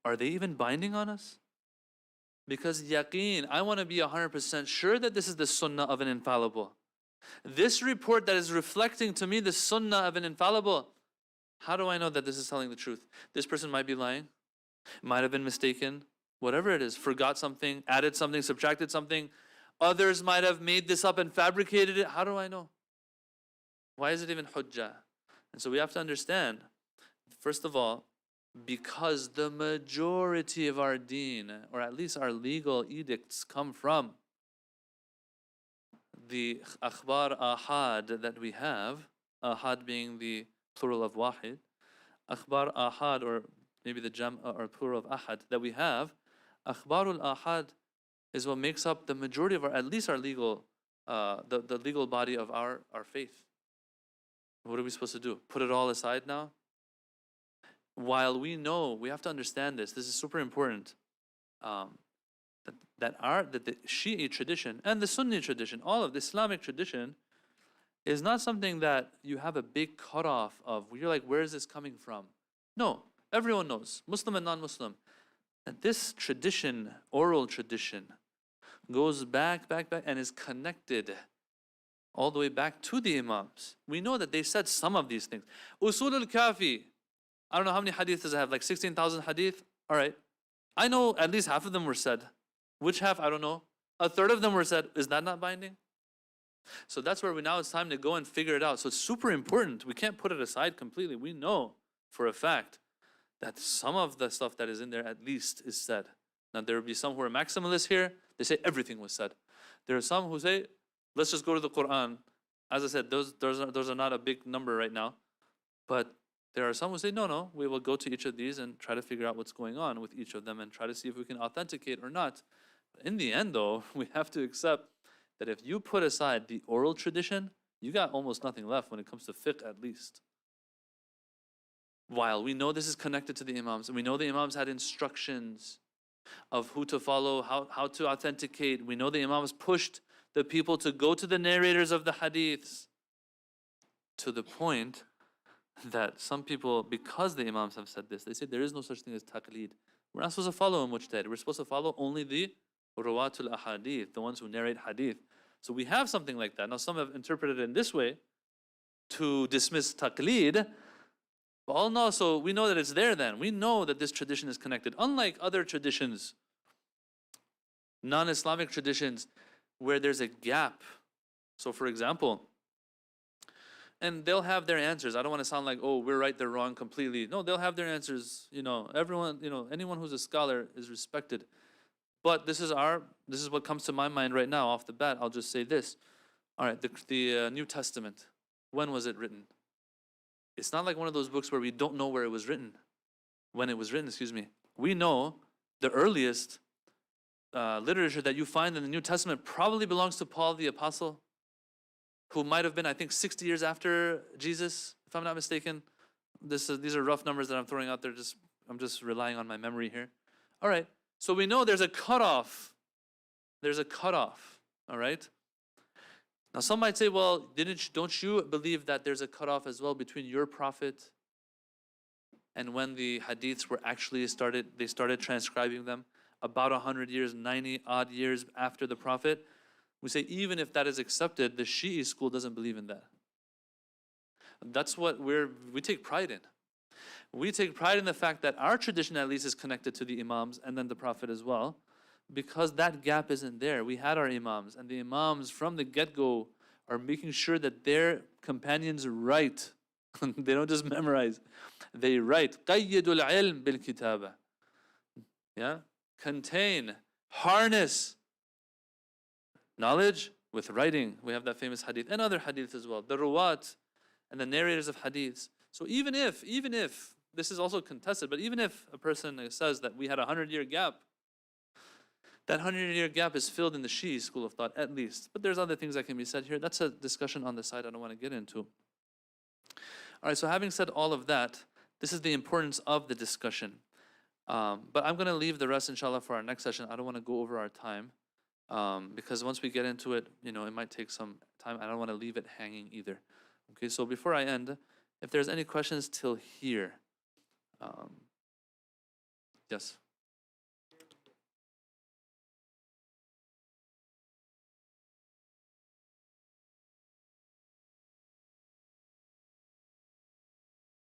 Are they even binding on us? Because yaqeen, I want to be 100% sure that this is the sunnah of an infallible. This report that is reflecting to me the sunnah of an infallible, how do I know that this is telling the truth? This person might be lying, might have been mistaken, whatever it is, forgot something, added something, subtracted something. Others might have made this up and fabricated it. How do I know? Why is it even hujjah? And so we have to understand, first of all, because the majority of our deen, or at least our legal edicts, come from the akhbar ahad that we have, ahad being the plural of wahid, akhbar ahad, or maybe the jam or plural of ahad that we have, akhbarul ahad is what makes up the majority of our, at least our legal, the legal body of our faith. What are we supposed to do? Put it all aside now? While we know, we have to understand this is super important, that the Shi'i tradition and the Sunni tradition, all of the Islamic tradition, is not something that you have a big cutoff of. You're like, where is this coming from? No, everyone knows, Muslim and non-Muslim, that this tradition, oral tradition, goes back, and is connected all the way back to the Imams. We know that they said some of these things. Usul al-Kafi, I don't know how many hadith does it have, like 16,000 hadith? All right. I know at least half of them were said. Which half? I don't know. A third of them were said. Is that not binding? So that's where now it's time to go and figure it out. So it's super important. We can't put it aside completely. We know for a fact that some of the stuff that is in there at least is said. Now there will be some who are maximalists here. They say everything was said. There are some who say, let's just go to the Quran. As I said, those are not a big number right now. But there are some who say, no, we will go to each of these and try to figure out what's going on with each of them and try to see if we can authenticate or not. In the end, though, we have to accept that if you put aside the oral tradition, you got almost nothing left when it comes to fiqh, at least. While we know this is connected to the Imams, and we know the Imams had instructions of who to follow, how to authenticate. We know the Imams pushed the people to go to the narrators of the hadiths, to the point that some people, because the Imams have said this, they say there is no such thing as taqlid. We're not supposed to follow a mujtahid. We're supposed to follow only the ruwatul ahadith, the ones who narrate hadith. So we have something like that. Now some have interpreted it in this way to dismiss taqlid. But all know, so we know that it's there then. We know that this tradition is connected. Unlike other traditions, non-Islamic traditions, where there's a gap. So for example, and they'll have their answers. I don't want to sound like, oh, we're right, they're wrong completely. No, they'll have their answers. Everyone, anyone who's a scholar is respected. But this is what comes to my mind right now off the bat. I'll just say this. All right, the New Testament, when was it written? It's not like one of those books where we don't know where it was written. When it was written, we know the earliest literature that you find in the New Testament probably belongs to Paul the Apostle, who might have been, I think, 60 years after Jesus, if I'm not mistaken. These are rough numbers that I'm throwing out there. I'm just relying on my memory here. All right, so we know there's a cutoff. There's a cutoff, all right? Now some might say, well, don't you believe that there's a cutoff as well between your prophet and when the hadiths were actually they started transcribing them about 100 years, 90 odd years after the prophet? We say even if that is accepted, the Shi'i school doesn't believe in that. That's what we take pride in. We take pride in the fact that our tradition at least is connected to the Imams and then the Prophet as well, because that gap isn't there. We had our Imams, and the Imams from the get-go are making sure that their companions write. They don't just memorize. They write. قَيِّدُ الْعِلْمِ بِالْكِتَابَةِ. Yeah? Contain, harness knowledge with writing. We have that famous hadith and other hadiths as well. The ruwat and the narrators of hadiths. So even if this is also contested, but even if a person says that we had a 100-year gap, that 100-year gap is filled in the Shi'i school of thought at least. But there's other things that can be said here. That's a discussion on the side I don't want to get into. All right, so having said all of that, this is the importance of the discussion. But I'm going to leave the rest, inshallah, for our next session. I don't want to go over our time. because once we get into it, it might take some time. I don't want to leave it hanging either. Okay, so before I end, if there's any questions till here, yes.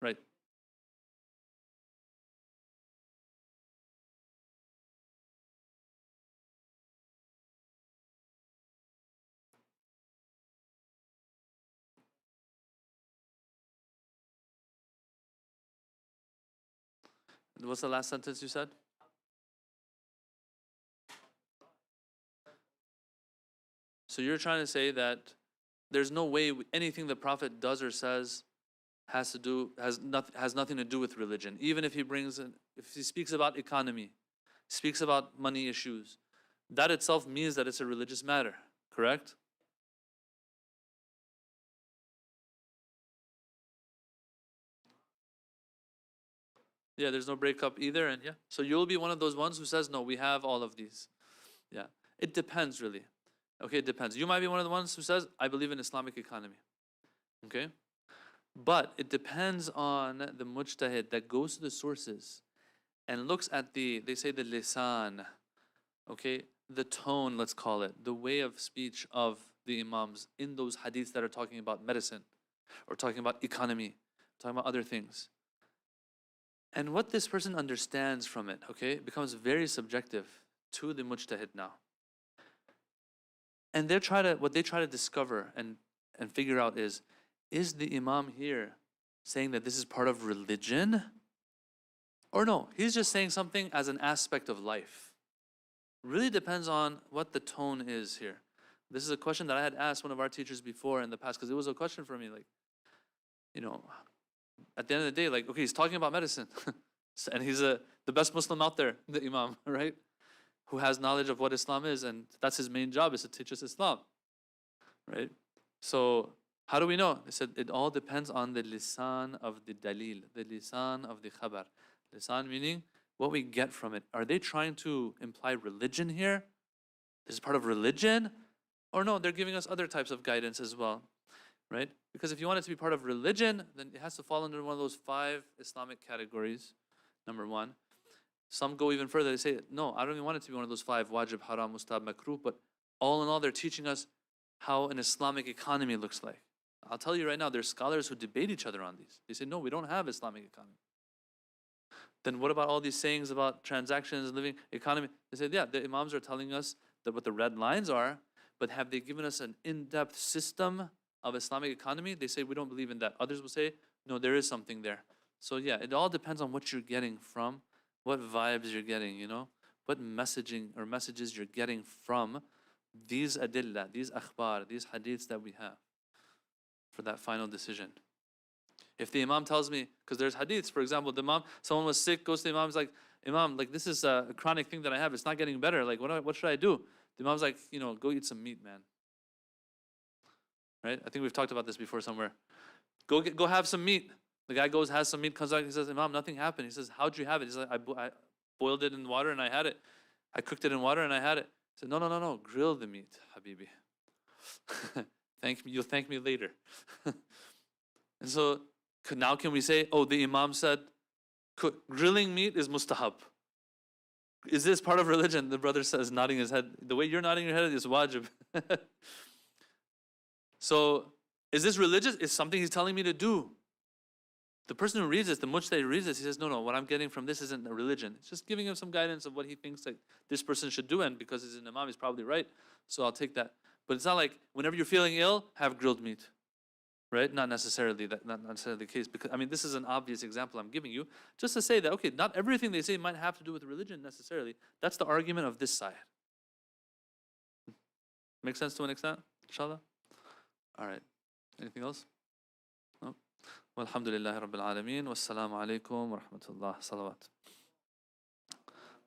Right. What's the last sentence you said? So you're trying to say that there's no way anything the Prophet does or says has nothing to do with religion. Even if if he speaks about economy, speaks about money issues, that itself means that it's a religious matter, correct? Yeah, there's no breakup either, and yeah. So you'll be one of those ones who says, no, we have all of these. Yeah. It depends really. Okay, it depends. You might be one of the ones who says, I believe in Islamic economy. Okay? But it depends on the mujtahid that goes to the sources and looks at they say the lisan, okay, the tone, let's call it, the way of speech of the imams in those hadiths that are talking about medicine or talking about economy, talking about other things. And what this person understands from it, okay, becomes very subjective to the mujtahid now. And what they try to discover and figure out is the imam here saying that this is part of religion? Or no, he's just saying something as an aspect of life. Really depends on what the tone is here. This is a question that I had asked one of our teachers before in the past, because it was a question for me, like, at the end of the day, like, okay, he's talking about medicine. And he's the best Muslim out there, the imam, right? Who has knowledge of what Islam is, and that's his main job, is to teach us Islam, right? So how do we know? They said it all depends on the lisan of the dalil, the lisan of the khabar. Lisan meaning what we get from it. Are they trying to imply religion here? This is part of religion? Or no, they're giving us other types of guidance as well, right? Because if you want it to be part of religion, then it has to fall under one of those 5 Islamic categories, number 1. Some go even further. They say, no, I don't even want it to be one of those 5, wajib, haram, mustab, makruh, but all in all, they're teaching us how an Islamic economy looks like. I'll tell you right now, there's scholars who debate each other on these. They say, no, we don't have Islamic economy. Then what about all these sayings about transactions, living, economy? They say, yeah, the imams are telling us that what the red lines are, but have they given us an in-depth system of Islamic economy? They say, we don't believe in that. Others will say, no, there is something there. So yeah, it all depends on what you're getting from, what vibes you're getting, what messaging or messages you're getting from these adillah, these akhbar, these hadiths that we have for that final decision. If the imam tells me, because there's hadiths, for example, someone was sick, goes to the imam, is like, Imam, like, this is a chronic thing that I have, it's not getting better, like, what should I do? The imam's like, go eat some meat, man. Right? I think we've talked about this before somewhere. Go have some meat. The guy goes, has some meat, comes back, he says, Imam, nothing happened. He says, how'd you have it? He's like, I boiled it in water and I had it. I cooked it in water and I had it. He said, no, grill the meat, Habibi. You'll thank me later. And so now can we say, oh, the imam said grilling meat is mustahab? Is this part of religion? The brother says, nodding his head. The way you're nodding your head is wajib. So is this religious? Is something he's telling me to do? The person who reads this, the mujtahid reads this, he says, no, what I'm getting from this isn't a religion. It's just giving him some guidance of what he thinks like this person should do, and because he's an imam, he's probably right. So I'll take that. But it's not like whenever you're feeling ill, have grilled meat. Right? Not necessarily the case. Because this is an obvious example I'm giving you, just to say that okay, not everything they say might have to do with religion necessarily. That's the argument of this side. Makes sense to an extent, inshallah? All right. Anything else? No? Walhamdulillahi Rabbil Alameen. Wassalamu alaikum wa rahmatullah. Salawat.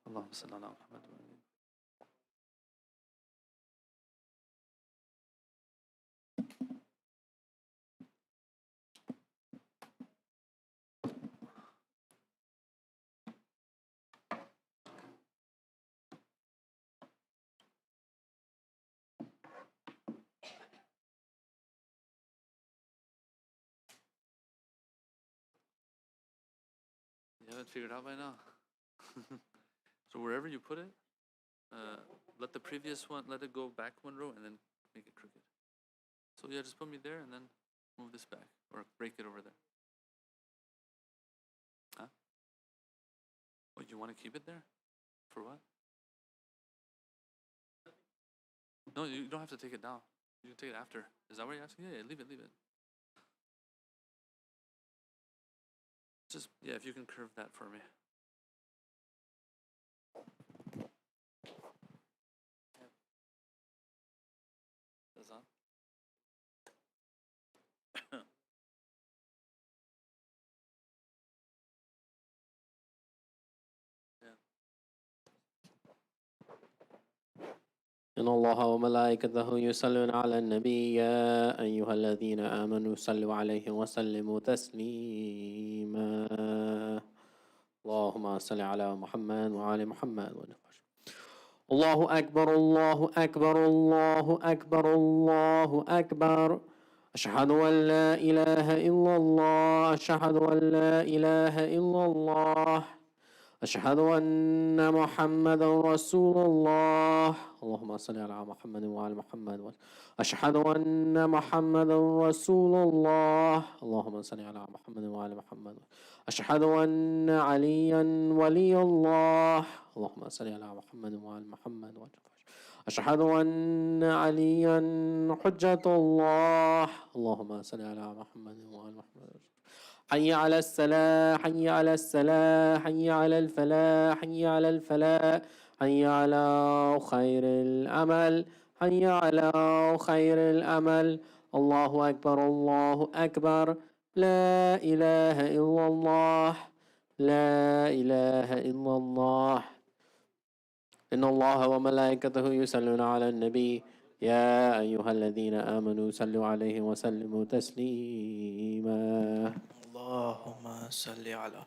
Allahumma salli ala Muhammad. have it figured out by now? So wherever you put it, let the previous one, let it go back one row and then make it crooked. So yeah, just put me there and then move this back or break it over there. Huh? Oh, you want to keep it there? For what? No, you don't have to take it down. You can take it after. Is that what you're asking? Yeah, leave it, leave it. Just, yeah, if you can curve that for me. That's on. إن الله وملائكته يصلون على النبي يا أيها الذين آمنوا صلوا عليه وسلموا تسليما اللهم صل على محمد وعلى محمد. الله أكبر الله أكبر الله أكبر الله أكبر أشهد أن لا إله إلا الله أشهد أن لا إله إلا الله أشهد أن محمدا رسول الله اللهم صل على محمد وعلى محمد. أشهد أن محمدا رسول الله اللهم صل على محمد وعلى محمد. أشهد أن عليا ولي الله اللهم صل على محمد وعلى محمد. أشهد أن عليا حجة الله اللهم صل على محمد وعلى محمد. حي على الصلاة حي على الصلاة حي على الفلاح حي على الفلاح حي على خير الأمل حي على خير الأمل. الله أكبر الله أكبر لا إله إلا الله لا إله إلا الله. إن الله وملائكته يصلون على النبي يا أيها الذين آمنوا صلوا عليه وسلموا تسليما اللهم صل على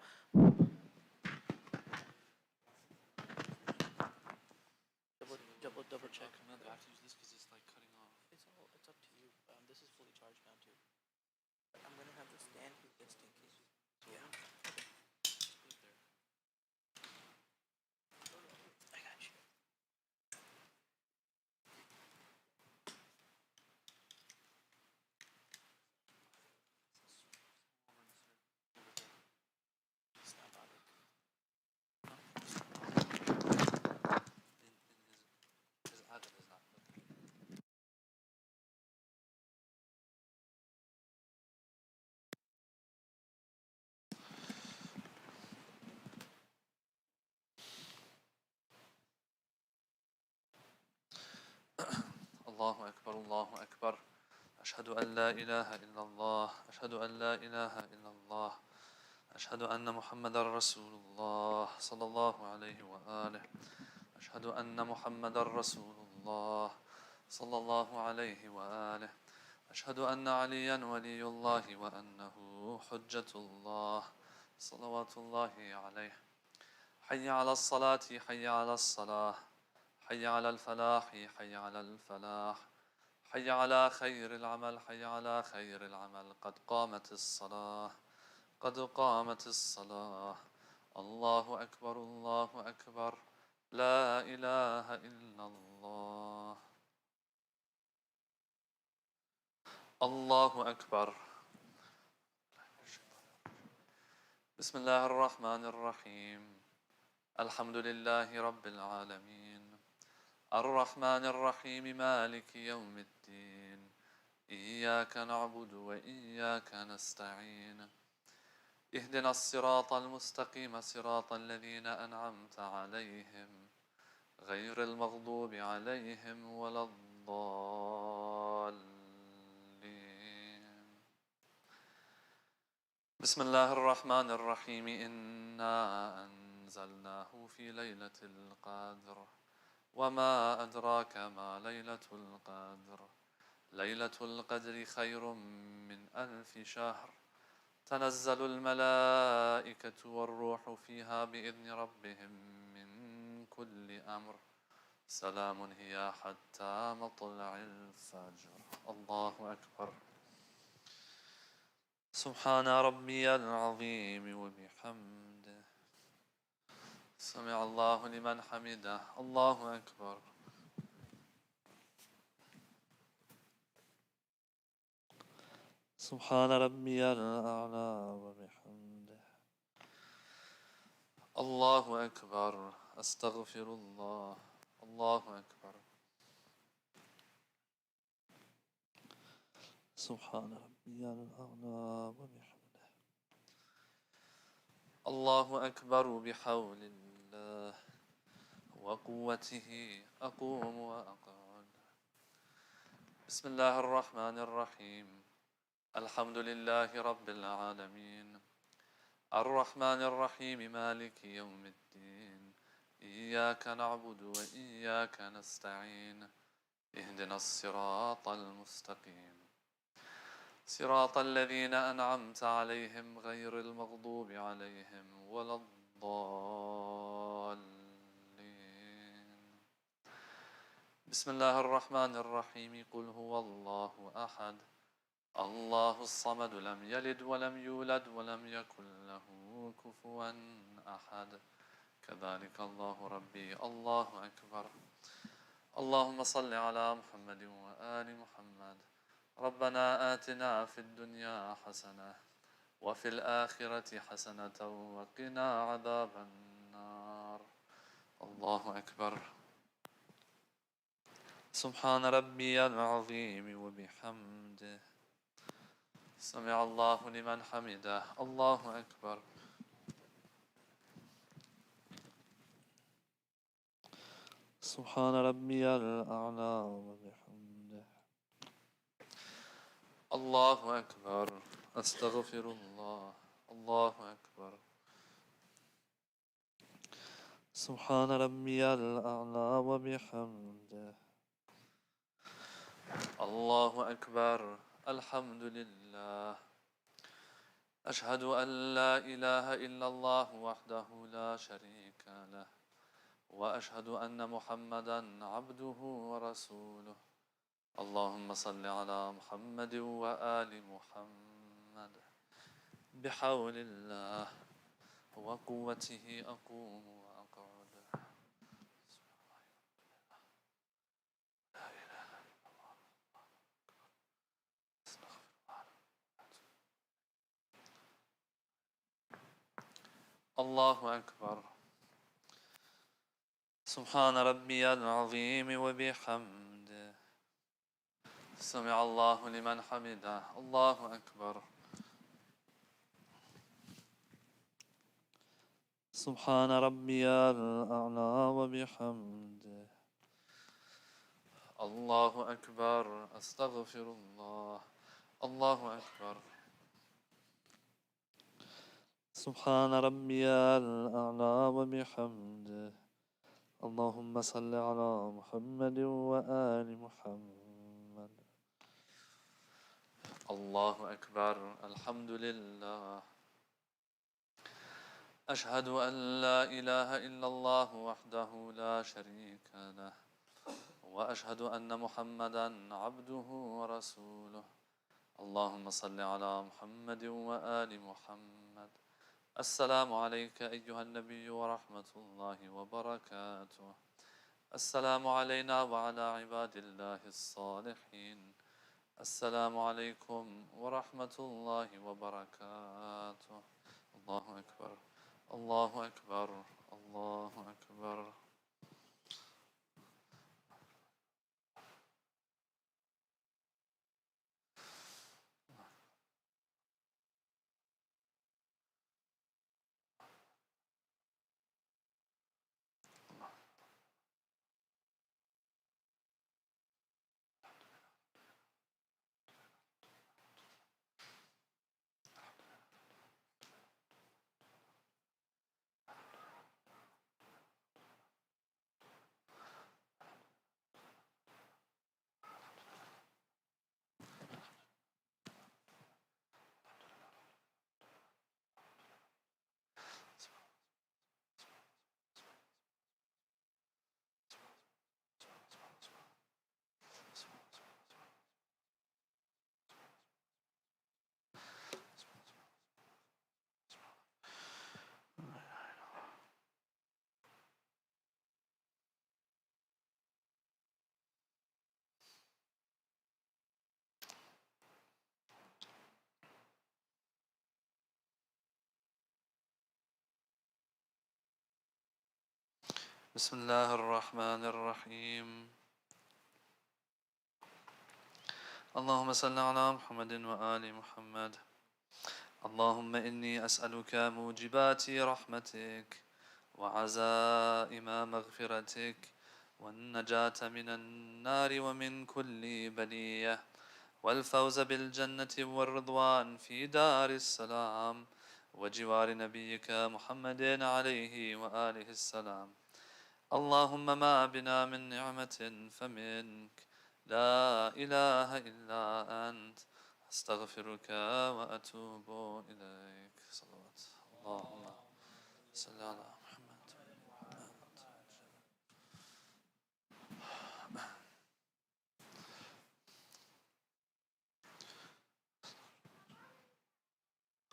double check. I have to use this because it's like cutting off. It's up to you. This is fully charged now too. I'm gonna have to stand with this in case. Yeah. Just put it there. I got you. It's not bothered. His adab is not good. الله أكبر الله أكبر أشهد أن لا إله إلا الله أشهد أن لا إله إلا الله أشهد أن محمد رسول الله صلى الله عليه وآله أشهد أن محمد رسول الله صلى الله عليه وآله أشهد أن عليا ولي الله وأنه حجة الله صلوات الله عليه. حي على الصلاة حي على الصلاة حي على الفلاح حي على الفلاح حي على خير العمل حي على خير العمل قد قامت الصلاة قد قامت الصلاة. الله أكبر الله أكبر لا إله إلا الله. الله أكبر. بسم الله الرحمن الرحيم. الحمد لله رب العالمين الرحمن الرحيم مالك يوم الدين إياك نعبد وإياك نستعين اهدنا الصراط المستقيم صراط الذين أنعمت عليهم غير المغضوب عليهم ولا الضالين. بسم الله الرحمن الرحيم إنا أنزلناه في ليلة القدر وما أدراك ما ليلة القدر ليلة القدر خير من 1000 شهر تنزل الملائكة والروح فيها بإذن ربهم من كل أمر سلام هي حتى مطلع الفجر. الله أكبر. سبحان ربي العظيم وبحمده سمع الله لمن حمده. الله أكبر. سبحان ربي الأعلى وبحمده. الله أكبر. أستغفر الله. الله أكبر. سبحان ربي الأعلى وبحمده. الله أكبر. بحول الله وقوته أقوم وأقعد. بسم الله الرحمن الرحيم. الحمد لله رب العالمين الرحمن الرحيم مالك يوم الدين إياك نعبد وإياك نستعين اهدنا الصراط المستقيم صراط الذين أنعمت عليهم غير المغضوب عليهم ولا الضالين. بسم الله الرحمن الرحيم. قل هو الله أحد الله الصمد لم يلد ولم يولد ولم يكن له كفوا أحد. كذلك الله ربي. الله أكبر. اللهم صل على محمد وآل محمد. ربنا آتنا في الدنيا حسنة وفي الآخرة حسنة وقنا عذاب النار. الله أكبر. سبحان ربي العظيم وبحمده. سمع الله لمن حمده. الله أكبر. سبحان ربي الأعلى وبحمده. الله أكبر. أستغفر الله. الله أكبر. سبحان ربي الأعلى وبحمده. الله أكبر. الحمد لله. أشهد أن لا إله إلا الله وحده لا شريك له وأشهد أن محمدا عبده ورسوله. اللهم صل على محمد وآل محمد. بحول الله وقوته أقوم وأقعد. الله أكبر. سبحان ربي العظيم وبحمده. سمع الله لمن حمده. الله أكبر. سبحان ربي الأعلى وبحمده. الله أكبر. أستغفر الله. الله أكبر. سبحان ربي الأعلى وبحمده. اللهم صل على محمد وآل محمد. الله أكبر. الحمد لله. أشهد أن لا إله إلا الله وحده لا شريك له وأشهد أن محمدا عبده ورسوله. اللهم صل على محمد وآل محمد. السلام عليك أيها النبي ورحمة الله وبركاته. السلام علينا وعلى عباد الله الصالحين. السلام عليكم ورحمة الله وبركاته. الله أكبر. الله أكبر. الله أكبر. بسم الله الرحمن الرحيم. اللهم صل على محمد وآل محمد. اللهم إني أسألك موجبات رحمتك وعزائم مغفرتك والنجاة من النار ومن كل بلية والفوز بالجنة والرضوان في دار السلام وجوار نبيك محمد عليه وآله السلام. اللهم ما بنا من نعمة فمنك، لا إله إلا أنت، أستغفرك وأتوب إليك. صلوات اللهم صل على محمد.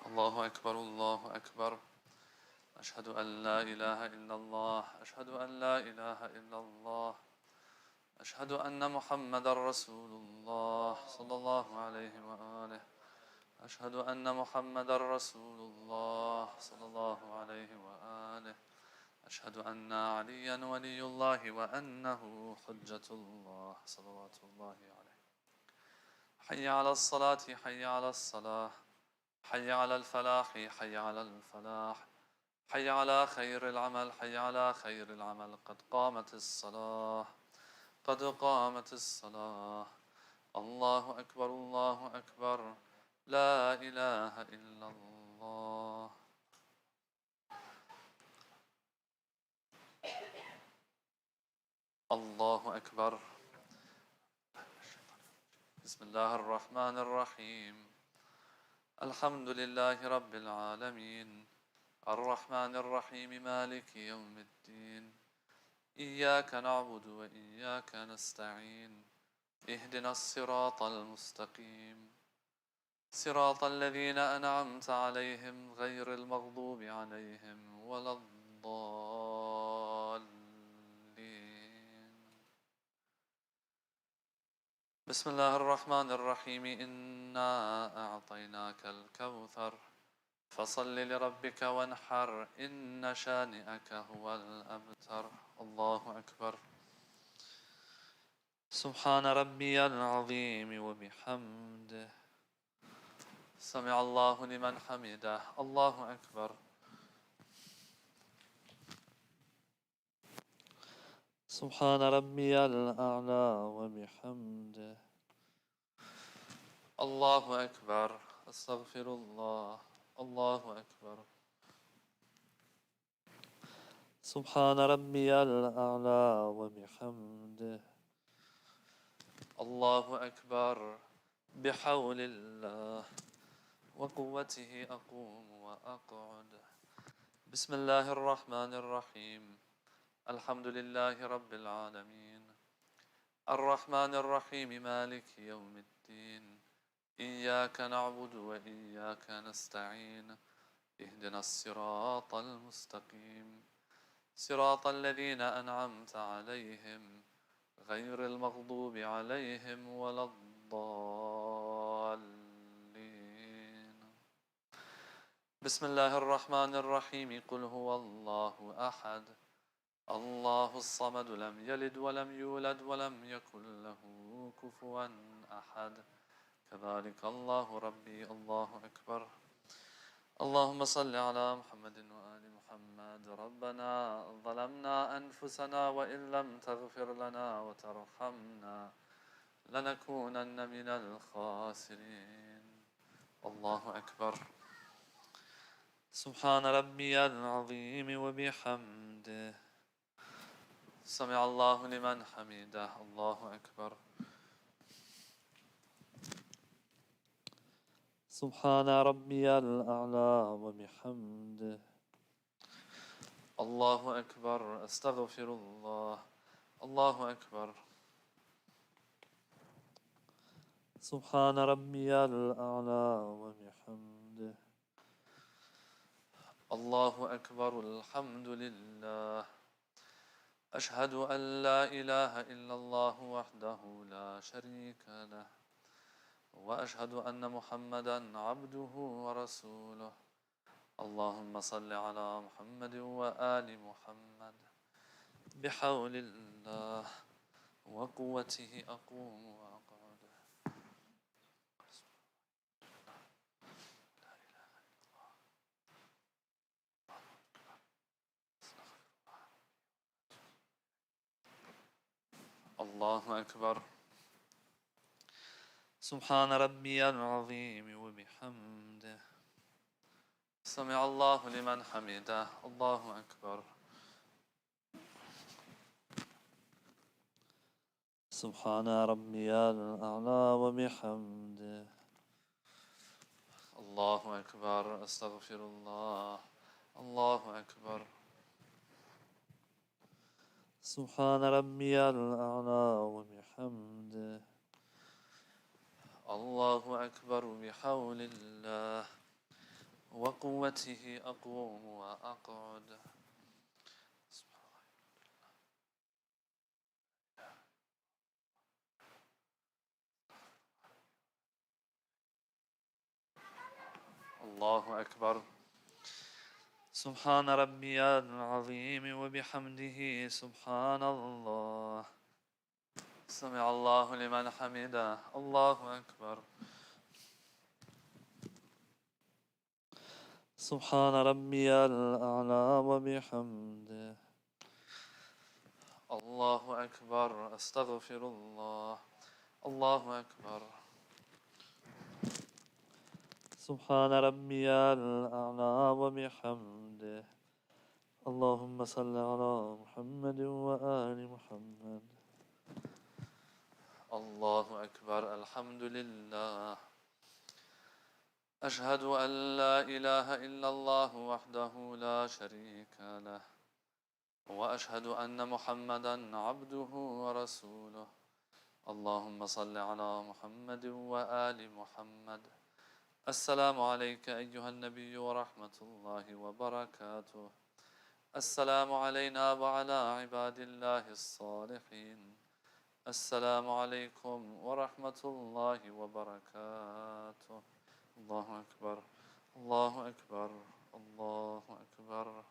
الله أكبر الله أكبر. أشهد أن لا إله إلا الله، أشهد أن لا إله إلا الله، أشهد أن محمد رسول الله صلى الله عليه وآله. أشهد أن محمد رسول الله صلى الله عليه وآله. أشهد أن عليا ولي الله وأنه حجة الله صلوات الله عليه. حي على الصلاة حي على الصلاة، حي على الفلاح حي على الفلاح، حي على خير العمل حي على خير العمل. قد قامت الصلاة قد قامت الصلاة. الله أكبر الله أكبر. لا إله إلا الله. الله أكبر. بسم الله الرحمن الرحيم. الحمد لله رب العالمين، الرحمن الرحيم، مالك يوم الدين. إياك نعبد وإياك نستعين. اهدنا الصراط المستقيم، صراط الذين أنعمت عليهم غير المغضوب عليهم ولا الضالين. بسم الله الرحمن الرحيم. إنا أعطيناك الكوثر فصل لربك وانحر إن شانئك هو الأبتر. الله أكبر. سبحان ربي العظيم وبحمده. سمع الله لمن حمده. الله أكبر. سبحان ربي الأعلى وبحمده. الله أكبر. أستغفر الله. الله أكبر. سبحان ربي الأعلى وبحمده. الله أكبر. بحول الله وقوته أقوم وأقعد. بسم الله الرحمن الرحيم. الحمد لله رب العالمين، الرحمن الرحيم، مالك يوم الدين. إياك نعبد وإياك نستعين. اهدنا الصراط المستقيم، صراط الذين أنعمت عليهم غير المغضوب عليهم ولا الضالين. بسم الله الرحمن الرحيم. قل هو الله أحد، الله الصمد، لم يلد ولم يولد ولم يكن له كفوا أحد. كذلك الله ربي. الله أكبر. اللهم صل على محمد وآل محمد. ربنا ظلمنا أنفسنا وإن لم تغفر لنا وترحمنا لنكونن من الخاسرين. الله أكبر. سبحان ربي العظيم وبحمده. سمع الله لمن حمده. الله أكبر. سبحان ربي الأعلى وبحمده. الله أكبر. أستغفر الله. الله أكبر. سبحان ربي الأعلى وبحمده. الله أكبر. الحمد لله. أشهد أن لا إله إلا الله وحده لا شريك له، وأشهد أن محمدا عبده بحول الله وقوته أقوم وأقعد. الله أكبر. سبحان ربي العظيم وبحمده. سمع الله لمن حمده. الله أكبر. سبحان ربي الأعلى وبحمده. الله أكبر. أستغفر الله. الله أكبر. سبحان ربي الأعلى وبحمده. الله أكبر. بحول الله وقوته أقوم وأقعد. الله أكبر. سبحان ربي العظيم وبحمده. سبحان الله. سمع الله لمن حمده. الله أكبر. سبحان ربي الأعلى وبحمده. الله أكبر. أستغفر الله. الله أكبر. سبحان ربي الأعلى وبحمده. اللهم صل على محمد وآل محمد. الله أكبر. الحمد لله. أشهد أن لا إله إلا الله وحده لا شريك له، وأشهد أن محمدا عبده ورسوله. اللهم صل على محمد وآل محمد. السلام عليك أيها النبي ورحمة الله وبركاته. السلام علينا وعلى عباد الله الصالحين. السلام عليكم ورحمة الله وبركاته. الله أكبر. الله أكبر. الله أكبر.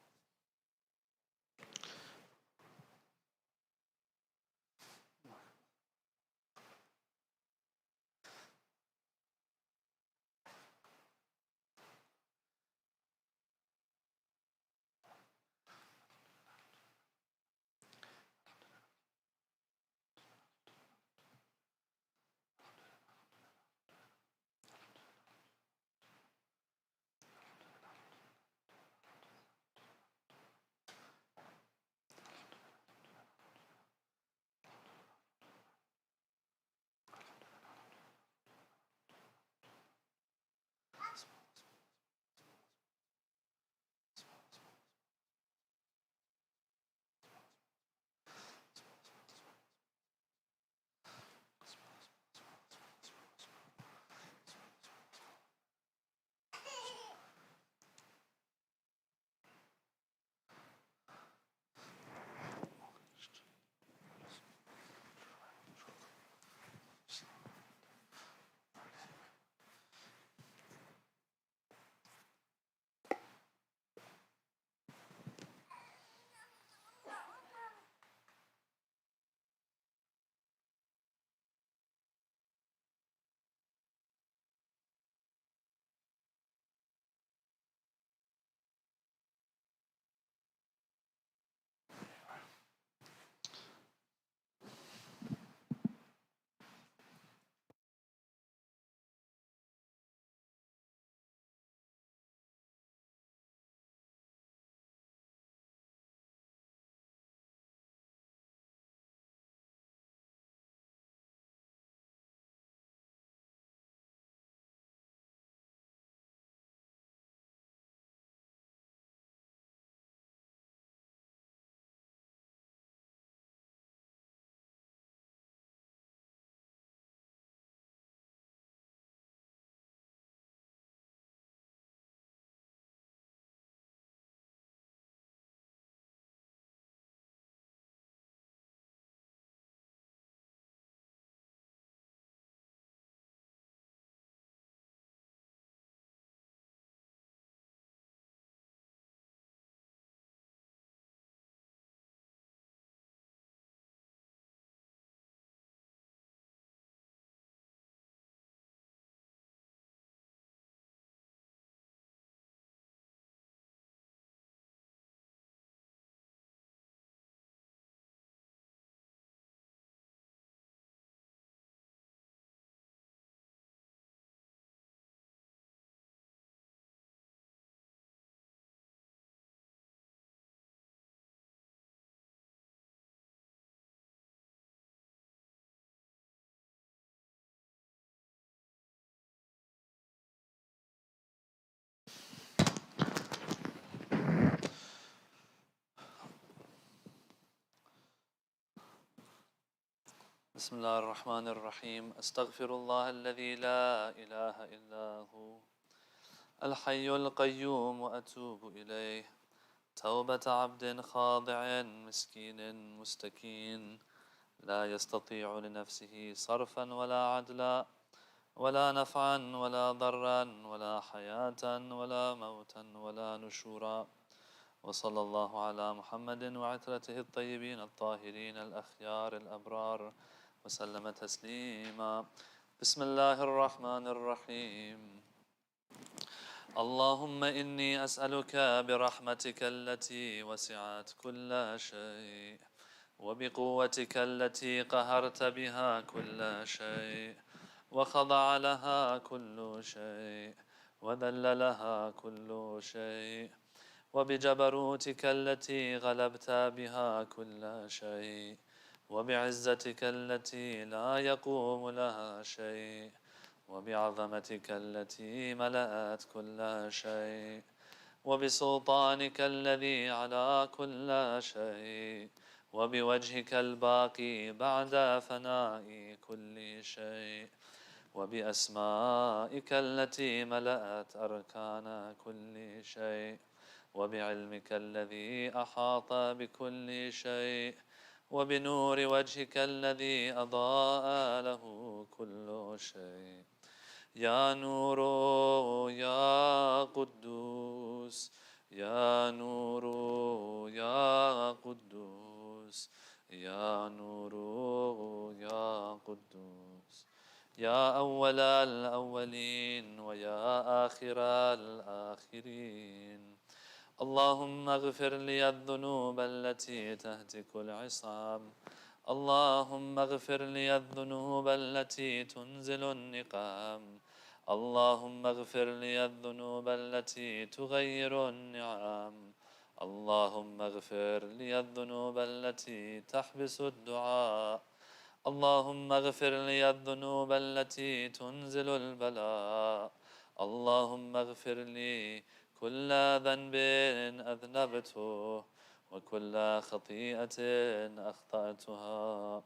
بسم الله الرحمن الرحيم. أستغفر الله الذي لا إله إلا هو الحي القيوم وأتوب إليه توبة عبد خاضع مسكين مستكين لا يستطيع لنفسه صرفا ولا عدلا ولا نفعا ولا ضرا ولا حياة ولا موتا ولا نشورا. وصلى الله على محمد وعترته الطيبين الطاهرين الأخيار الأبرار وسلم تسليما. بسم الله الرحمن الرحيم. اللهم إني أسألك برحمتك التي وسعت كل شيء وبقوتك التي قهرت بها كل شيء وخضع لها كل شيء وذل لها كل شيء وبجبروتك التي غلبت بها كل شيء وبعزتك التي لا يقوم لها شيء وبعظمتك التي ملأت كل شيء وبسلطانك الذي على كل شيء وبوجهك الباقي بعد فناء كل شيء وبأسمائك التي ملأت أركان كل شيء وبعلمك الذي أحاط بكل شيء وبنور وجهك الذي أضاء له كل شيء. يا نور يا قدوس يا نور يا قدوس يا نور يا قدوس يا أول الأولين ويا آخر الآخرين. اللهم اغفر لي الذنوب التي تهتك العصام. اللهم اغفر لي الذنوب التي تنزل النقام. اللهم اغفر لي الذنوب التي تغير النعم. اللهم اغفر لي الذنوب التي تحبس الدعاء. اللهم اغفر لي الذنوب التي تنزل البلاء. اللهم اغفر لي كل ذنب أذنبته وكل خطيئة أخطأتها.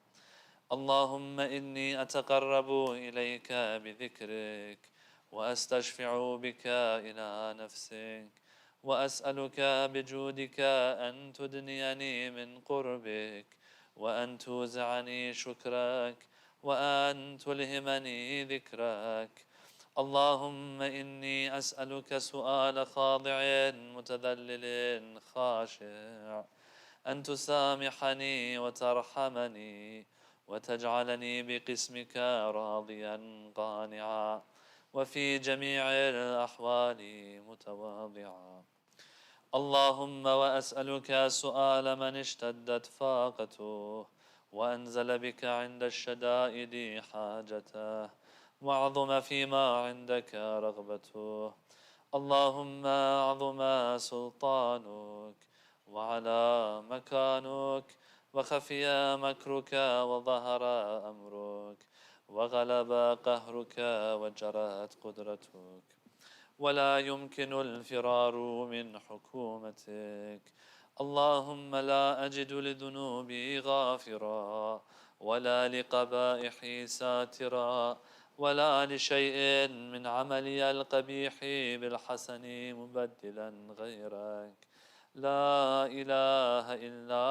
اللهم إني أتقرب إليك بذكرك وأستشفع بك إلى نفسك وأسألك بجودك أن تدنيني من قربك وأن توزعني شكرك وأن تلهمني ذكرك. اللهم إني أسألك سؤال خاضع متذلل خاشع أن تسامحني وترحمني وتجعلني بقسمك راضيا قانعا وفي جميع الأحوال متواضعا. اللهم وأسألك سؤال من اشتدت فاقته وأنزل بك عند الشدائد حاجته وعظم فيما عندك رغبته. اللهم عظم سلطانك وعلى مكانك وخفي مكرك وظهر أمرك وغلب قهرك وجرت قدرتك ولا يمكن الفرار من حكومتك. اللهم لا أجد لذنوبي غافرا ولا لقبائحي ساترا ولا لشيء من عملي القبيح بالحسن مبدلا غيرك. لا إله إلا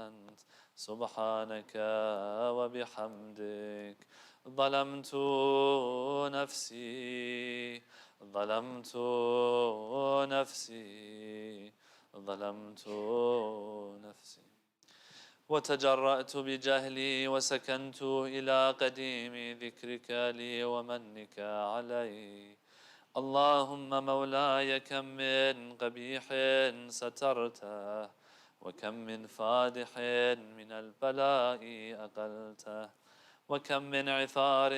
أنت سبحانك وبحمدك ظلمت نفسي ظلمت نفسي ظلمت نفسي وتجرأت بجهلي وسكنت إلى قديم ذكرك لي ومنك علي. اللهم مولاي كم من قبيح سترته وكم من فادح من البلاء أقلته وكم من عثار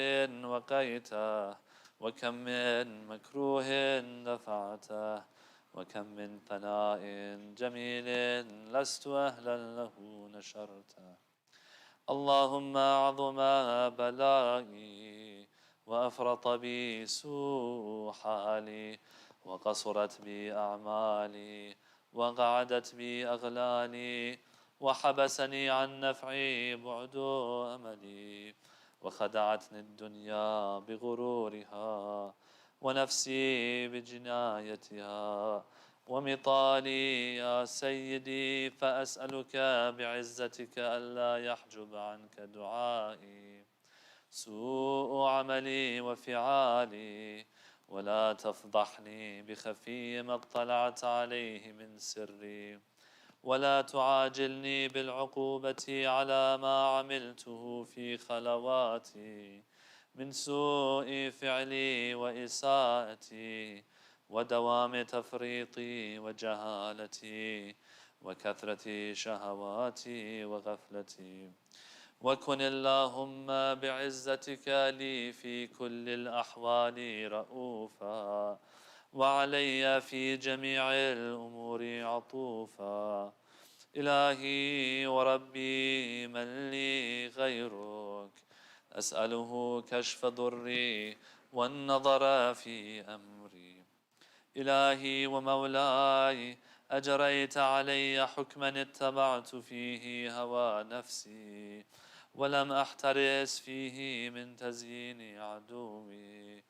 وقيته وكم من مكروه دفعته وكم من ثناء جميل لست أهلا له نشرته. اللهم أعظم بلائي وأفرط بي سوء حالي وقصرت بي أعمالي وقعدت بي أغلالي وحبسني عن نفعي بعد أملي، وخدعتني الدنيا بغرورها، ونفسي بجنايتها، ومطالي يا سيدي، فأسألك بعزتك ألا يحجب عنك دعائي سوء عملي وفعالي، ولا تفضحني بخفي ما اطلعت عليه من سري، ولا تعاجلني بالعقوبة على ما عملته في خلواتي من سوء فعلي وإساءتي ودوام تفريطي وجهالتي وكثرة شهواتي وغفلتي. وكن اللهم بعزتك لي في كل الأحوال رؤوفا، وعلي في جميع الأمور عطوفا. إلهي وربي من لي غيرك، أسأله كشف ضري والنظر في أمري. إلهي ومولاي، أجريت علي حكما اتبعت فيه هوى نفسي، ولم أحترس فيه من تزيين عدوي،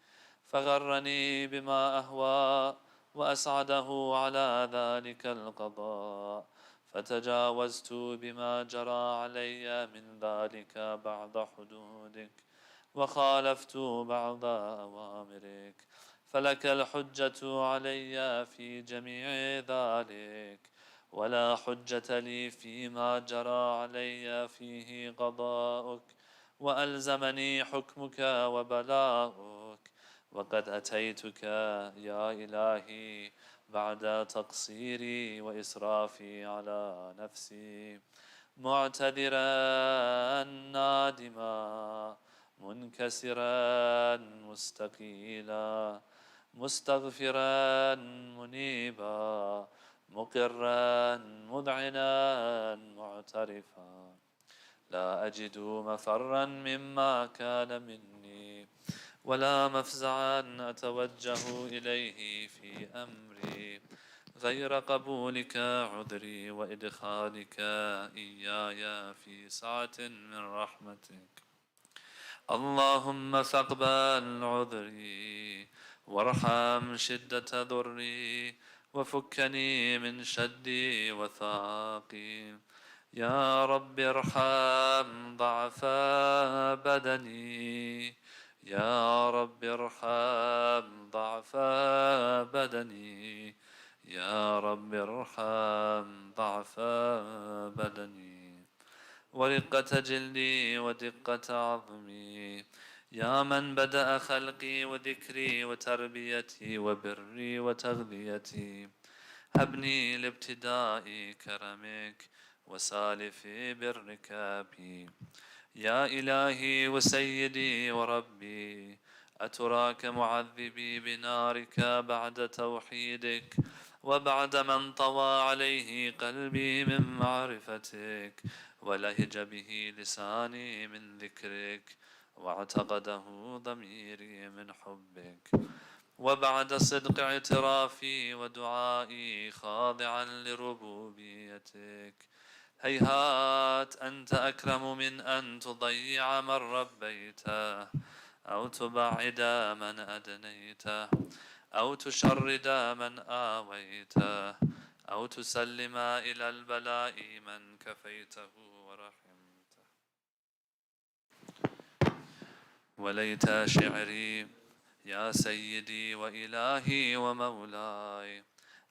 فغرني بما أهوى وأسعده على ذلك القضاء، فتجاوزت بما جرى علي من ذلك بعض حدودك، وخالفت بعض أوامرك، فلك الحجة علي في جميع ذلك، ولا حجة لي فيما جرى علي فيه قضاؤك، وألزمني حكمك وبلاؤك. وقد أتيتك يا إلهي بعد تقصيري وإسرافي على نفسي، معتذرا نادما منكسرا مستقيلا، مستغفرا منيبا، مقرا مذعنا معترفا، لا أجد مفرا مما كان مني، ولا مفزعا أتوجه إليه في أمري غير قبولك عذري وإدخالك إياي في سعة من رحمتك. اللهم فاقبل عذري، وارحم شدة ضري، وفكني من شدي وثاقي. يا رب ارحم ضعف بدني، يا رب ارحم ضعف بدني، يا رب ارحم ضعف بدني، ورقة جلدي ودقة عظمي. يا من بدأ خلقي وذكري وتربيتي وبري وتغذيتي، هبني لابتداء كرمك وسالف برك بي. يا إلهي وسيدي وربي، أتراك معذبي بنارك بعد توحيدك، وبعد من طوى عليه قلبي من معرفتك، ولهج به لساني من ذكرك، واعتقده ضميري من حبك، وبعد صدق اعترافي ودعائي خاضعا لربوبيتك. هيهات أنت أكرم من أن تضيع من ربيته، أو تبعد من أدنيته، أو تشرد من آويته، أو تسلم إلى البلاء من كفيته ورحمته. وليت شعري يا سيدي وإلهي ومولاي،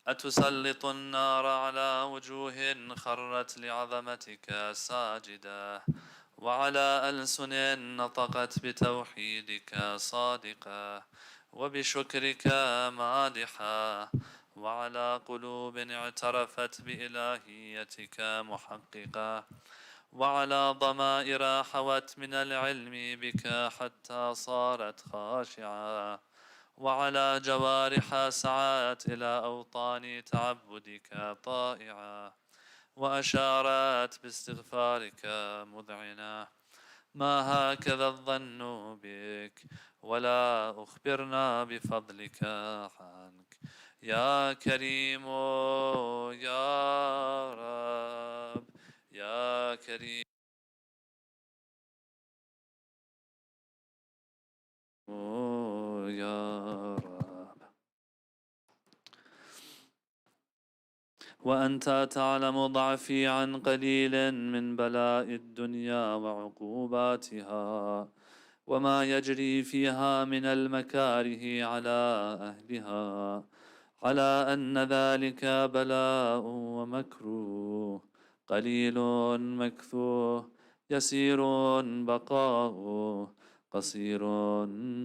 أتسلط النار على وجوه خرت لعظمتك ساجدة، وعلى ألسن نطقت بتوحيدك صادقة، وبشكرك مادحة، وعلى قلوب اعترفت بإلهيتك محققة، وعلى ضمائر حوت من العلم بك حتى صارت خاشعة، وعلى جوارح سعات إلى أوطان تعبدك طائعة، وأشارت باستغفارك مذعنة. ما هكذا الظن بك، ولا أخبرنا بفضلك عنك. يا كريم يا رب، يا كريم يا رب. وأنت تعلم ضعفي عن قليل من بلاء الدنيا وعقوباتها وما يجري فيها من المكاره على أهلها، على أن ذلك بلاء ومكروه، قليل مكثوه، يسير بقاؤه، قصير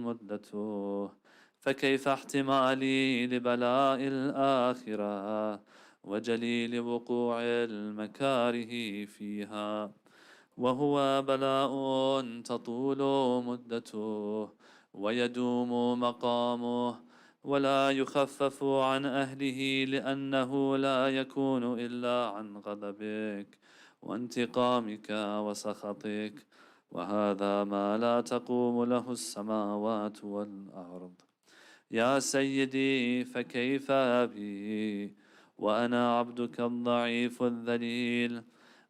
مدته. فكيف احتمالي لبلاء الآخرة وجليل وقوع المكاره فيها، وهو بلاء تطول مدته ويدوم مقامه ولا يخفف عن أهله، لأنه لا يكون إلا عن غضبك وانتقامك وسخطك، وهذا ما لا تقوم له السماوات والأرض. يا سيدي فكيف بي وأنا عبدك الضعيف الذليل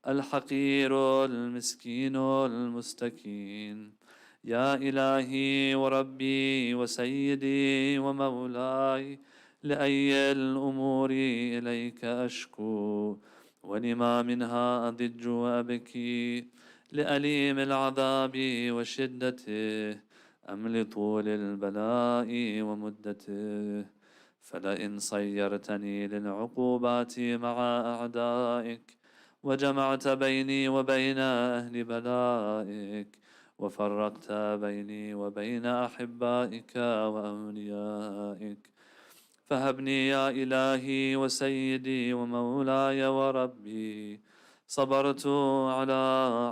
الحقير المسكين المستكين. يا إلهي وربي وسيدي ومولاي، لأي الأمور إليك أشكو ولما منها أضج وأبكي، لأليم العذاب وشدته أم لطول البلاء ومدته؟ فلئن صيرتني للعقوبات مع أعدائك وجمعت بيني وبين أهل بلائك وفرقت بيني وبين أحبائك وأوليائك، فهبني يا إلهي وسيدي ومولاي وربي. صبرت على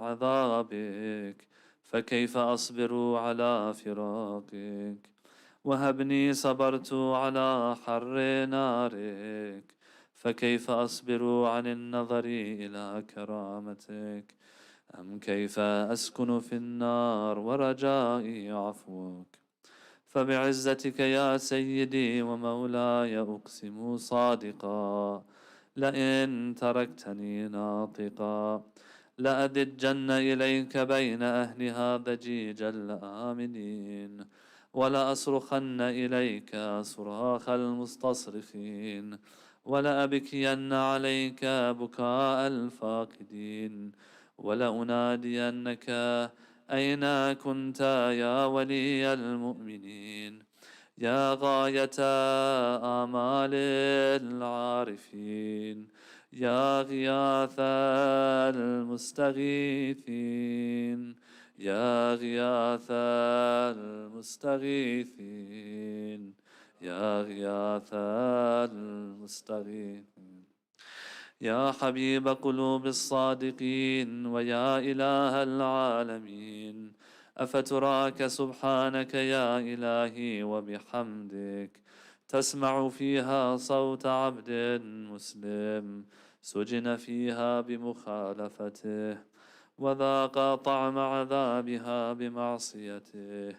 عذابك فكيف أصبر على فراقك؟ وهبني صبرت على حر نارك فكيف أصبر عن النظر إلى كرامتك؟ أم كيف أسكن في النار ورجائي عفوك؟ فبعزتك يا سيدي ومولاي أقسم صادقا، لئن تركتني ناطقا لأدجن إليك بين أهلها ضجيج الآمنين، ولأصرخن إليك صراخ المستصرخين، ولأبكين عليك بكاء الفاقدين، ولأنادينك أين كنت يا ولي المؤمنين، يا غاية آمال العارفين، يا غياث المستغيثين، يا غياث المستغيثين، يا غياث المستغيثين. يا حبيب قلوب الصادقين ويا إله العالمين، أفتراك سبحانك يا إلهي وبحمدك تسمع فيها صوت عبد مسلم سجن فيها بمخالفته وذاق طعم عذابها بمعصيته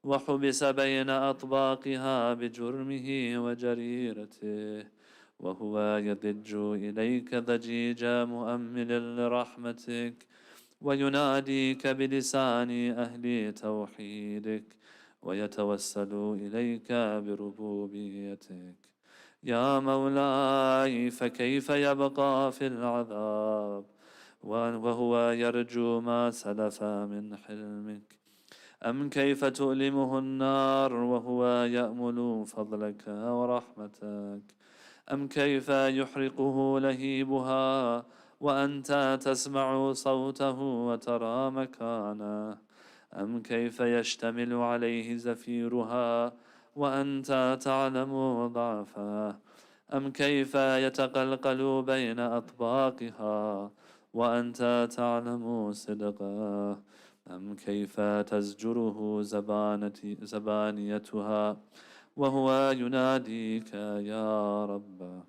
وحبس بين أطباقها بجرمه وجريرته، وهو يضج إليك ضجيج مؤمل لرحمتك ويناديك بلسان أهل توحيدك ويتوسل إليك بربوبيتك. يا مولاي فكيف يبقى في العذاب وهو يرجو ما سلف من حلمك؟ أم كيف تؤلمه النار وهو يأمل فضلك ورحمتك؟ أم كيف يحرقه لهيبها وأنت تسمع صوته وترى مكانه؟ أم كيف يشتمل عليه زفيرها وأنت تعلم ضعفه؟ أم كيف يتقلقل بين أطباقها وأنت تعلم صدقه؟ أم كيف تزجره زبانيتها وهو يناديك يا رب؟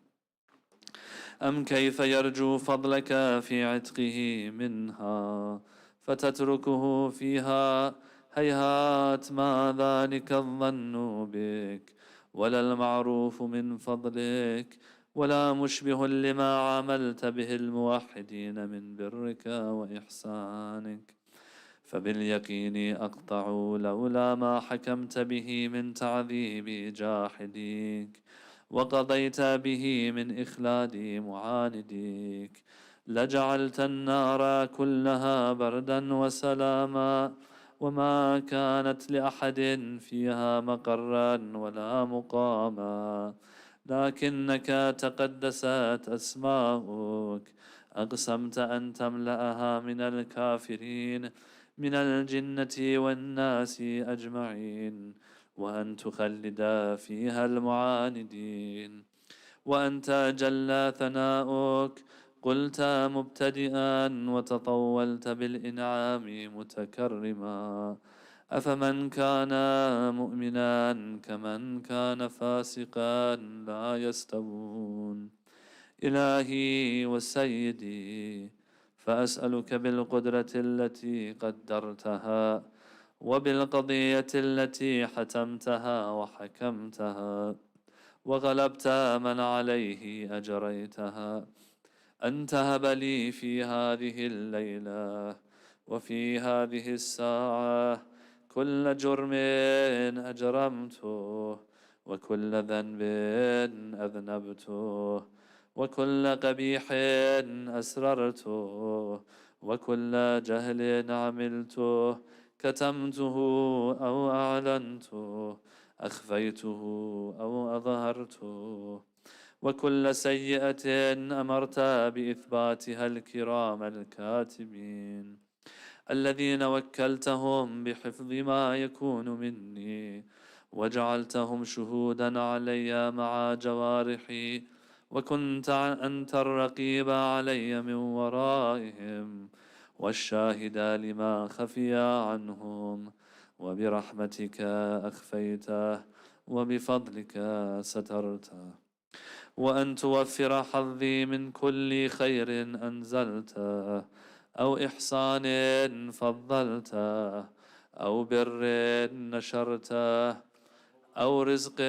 أم كيف يرجو فضلك في عتقه منها فتتركه فيها؟ هيهات ما ذلك الظن بك ولا المعروف من فضلك، ولا مشبه لما عاملت به الموحدين من برك وإحسانك. فباليقين أقطع لولا ما حكمت به من تعذيب جاحديك وقضيت به من إخلاد معانديك لجعلت النار كلها بردا وسلاما، وما كانت لأحد فيها مقرا ولا مقاما، لكنك تقدست أسماؤك أقسمت أن تملأها من الكافرين من الجنة والناس أجمعين، وأن تخلد فيها المعاندين. وأنت جل ثناؤك قلت مبتدئا وتطولت بالإنعام متكرما، أفمن كان مؤمنا كمن كان فاسقا لا يستوون. إلهي وسيدي، فأسألك بالقدرة التي قدرتها وبالقضية التي حتمتها وحكمتها وغلبت من عليه أجريتها، أن تهب لي في هذه الليلة وفي هذه الساعة كل جرم أجرمته وكل ذنب أذنبته وكل قبيح أسررته وكل جهل عملته كتمته أو أعلنته أخفيته أو أظهرته، وكل سيئة أمرت بإثباتها الكرام الكاتبين الذين وكلتهم بحفظ ما يكون مني وجعلتهم شهودا علي مع جوارحي، وكنت أنت الرقيب علي من ورائهم والشاهد لما خفي عنهم، وبرحمتك أخفيته وبفضلك سترته، وأن توفر حظي من كل خير أنزلته أو إحسان فضلته أو بر نشرته أو رزق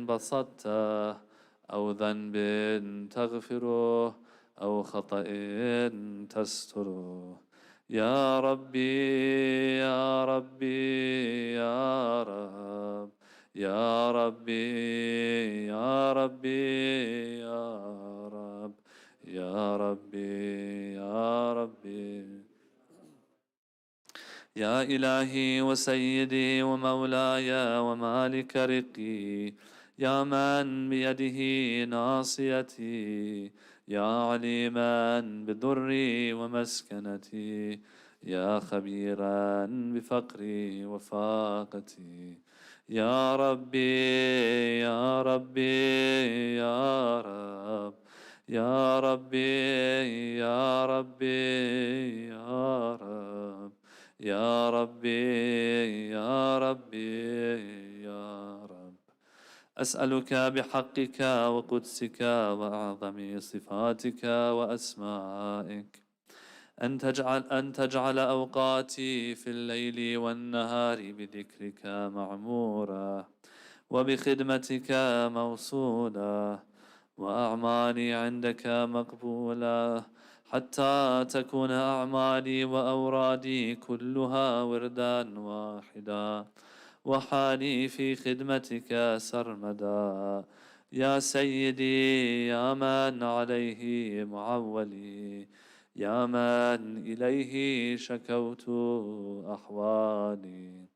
بسطته أو ذنب تغفره أو خطأ تستره. يا ربي يا ربي يا رب يا ربي يا ربي يا رب يا ربي يا ربي يا إلهي وسيدي ومولاي ومالك رقي، يا من بيده ناصيتي، يا عليما بضري ومسكنتي، يا خبيرا بفقري وفاقتي، يا ربي يا ربي يا رب يا ربي يا ربي يا رب يا ربي يا ربي يا رب. أسألك بحقك وقدسك وأعظم صفاتك وأسمائك أن تجعل أوقاتي في الليل والنهار بذكرك معمورة وبخدمتك موصولة وأعمالي عندك مقبولة، حتى تكون أعمالي وأورادي كلها وردا واحدا وحالي في خدمتك سرمدا. يا سيدي يا من عليه معولي، يا من إليه شكوت أحوالي،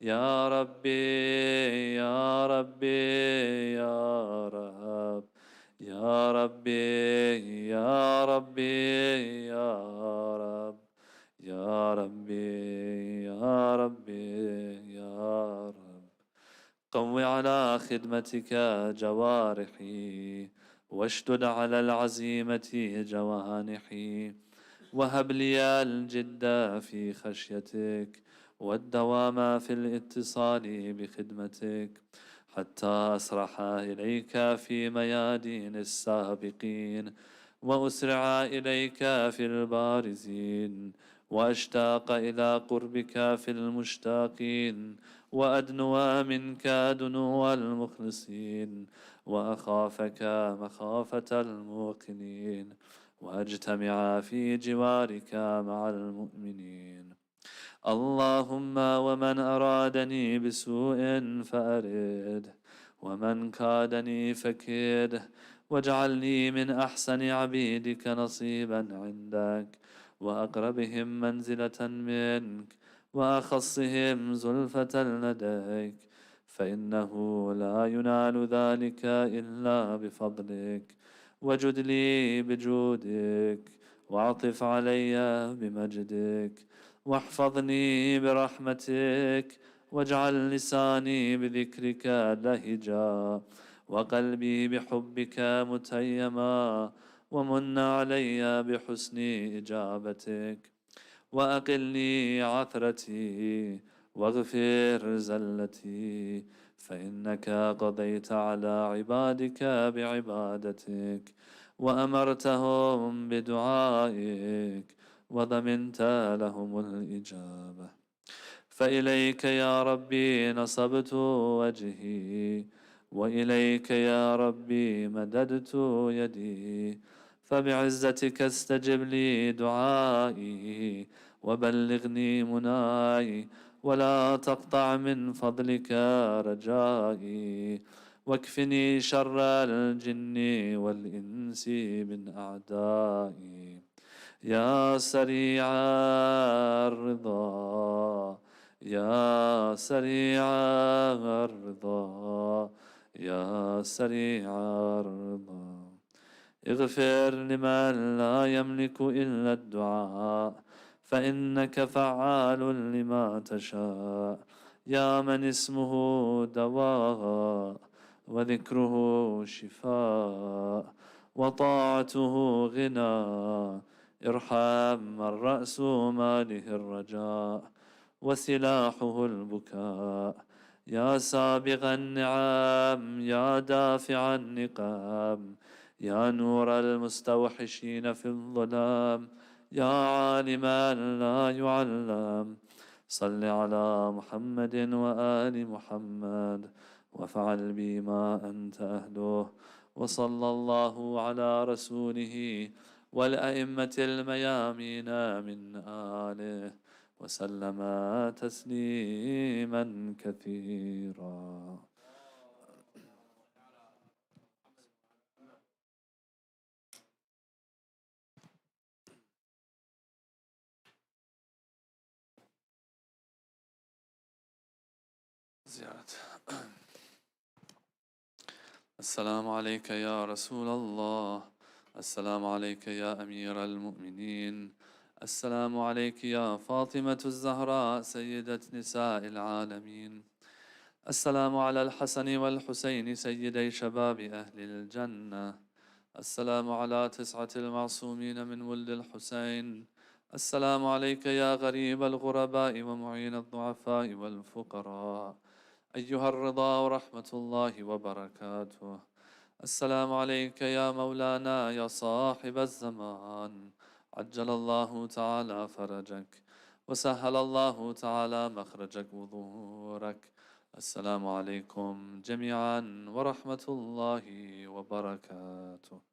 يا ربي يا ربي يا رب يا ربي يا ربي يا رب يا ربي يا ربي يا رب. قو على خدمتك جوارحي واشدد على العزيمة جوانحي، وهب لي الجد في خشيتك والدوام في الاتصال بخدمتك، حتى أسرح إليك في ميادين السابقين وأسرع إليك في البارزين، وأشتاق إلى قربك في المشتاقين، وأدنو منك دنو المخلصين وأخافك مخافة الموقنين وأجتمع في جوارك مع المؤمنين. اللهم ومن أرادني بسوء فأرده ومن كادني فكيده واجعلني من أحسن عبيدك نصيبا عندك وأقربهم منزلة منك وأخصهم زلفة لديك، فإنه لا ينال ذلك إلا بفضلك. وجد لي بجودك وعطف علي بمجدك واحفظني برحمتك واجعل لساني بذكرك لهجا وقلبي بحبك متيما ومن علي بحسن إجابتك وأقلني عثرتي واغفر زلتي، فإنك قضيت على عبادك بعبادتك وأمرتهم بدعائك وضمنت لهم الإجابة. فإليك يا ربي نصبت وجهي وإليك يا ربي مددت يدي، فبعزتك استجب لي دعائي وبلغني مناي ولا تقطع من فضلك رجائي، واكفني شر الجن والإنس من أعدائي. يا سريع الرضا يا سريع الرضا يا سريع الرضا، اغفر لمن لا يملك إلا الدعاء، فإنك فعال لما تشاء. يا من اسمه دواء وذكره شفاء وطاعته غنى، ارحم من رأس ماله الرجاء وسلاحه البكاء. يا سابغ النعم يا دافع النقام يا نور المستوحشين في الظلام يا عالما لا يعلم، صل على محمد وآل محمد وافعل بي ما أنت أهله. وصلى الله على رسوله والأئمة الميامين من آله وسلم تسليما كثيرا. زيارة. السلام عليك يا رسول الله، السلام عليك يا أمير المؤمنين، السلام عليك يا فاطمة الزهراء سيدة نساء العالمين، السلام على الحسن والحسين سيدي شباب أهل الجنة، السلام على 9 المعصومين من ولد الحسين، السلام عليك يا غريب الغرباء ومعين الضعفاء والفقراء، أيها الرضا ورحمة الله وبركاته. السلام عليك يا مولانا يا صاحب الزمان، عجل الله تعالى فرجك وسهل الله تعالى مخرجك وظهورك. السلام عليكم جميعا ورحمة الله وبركاته.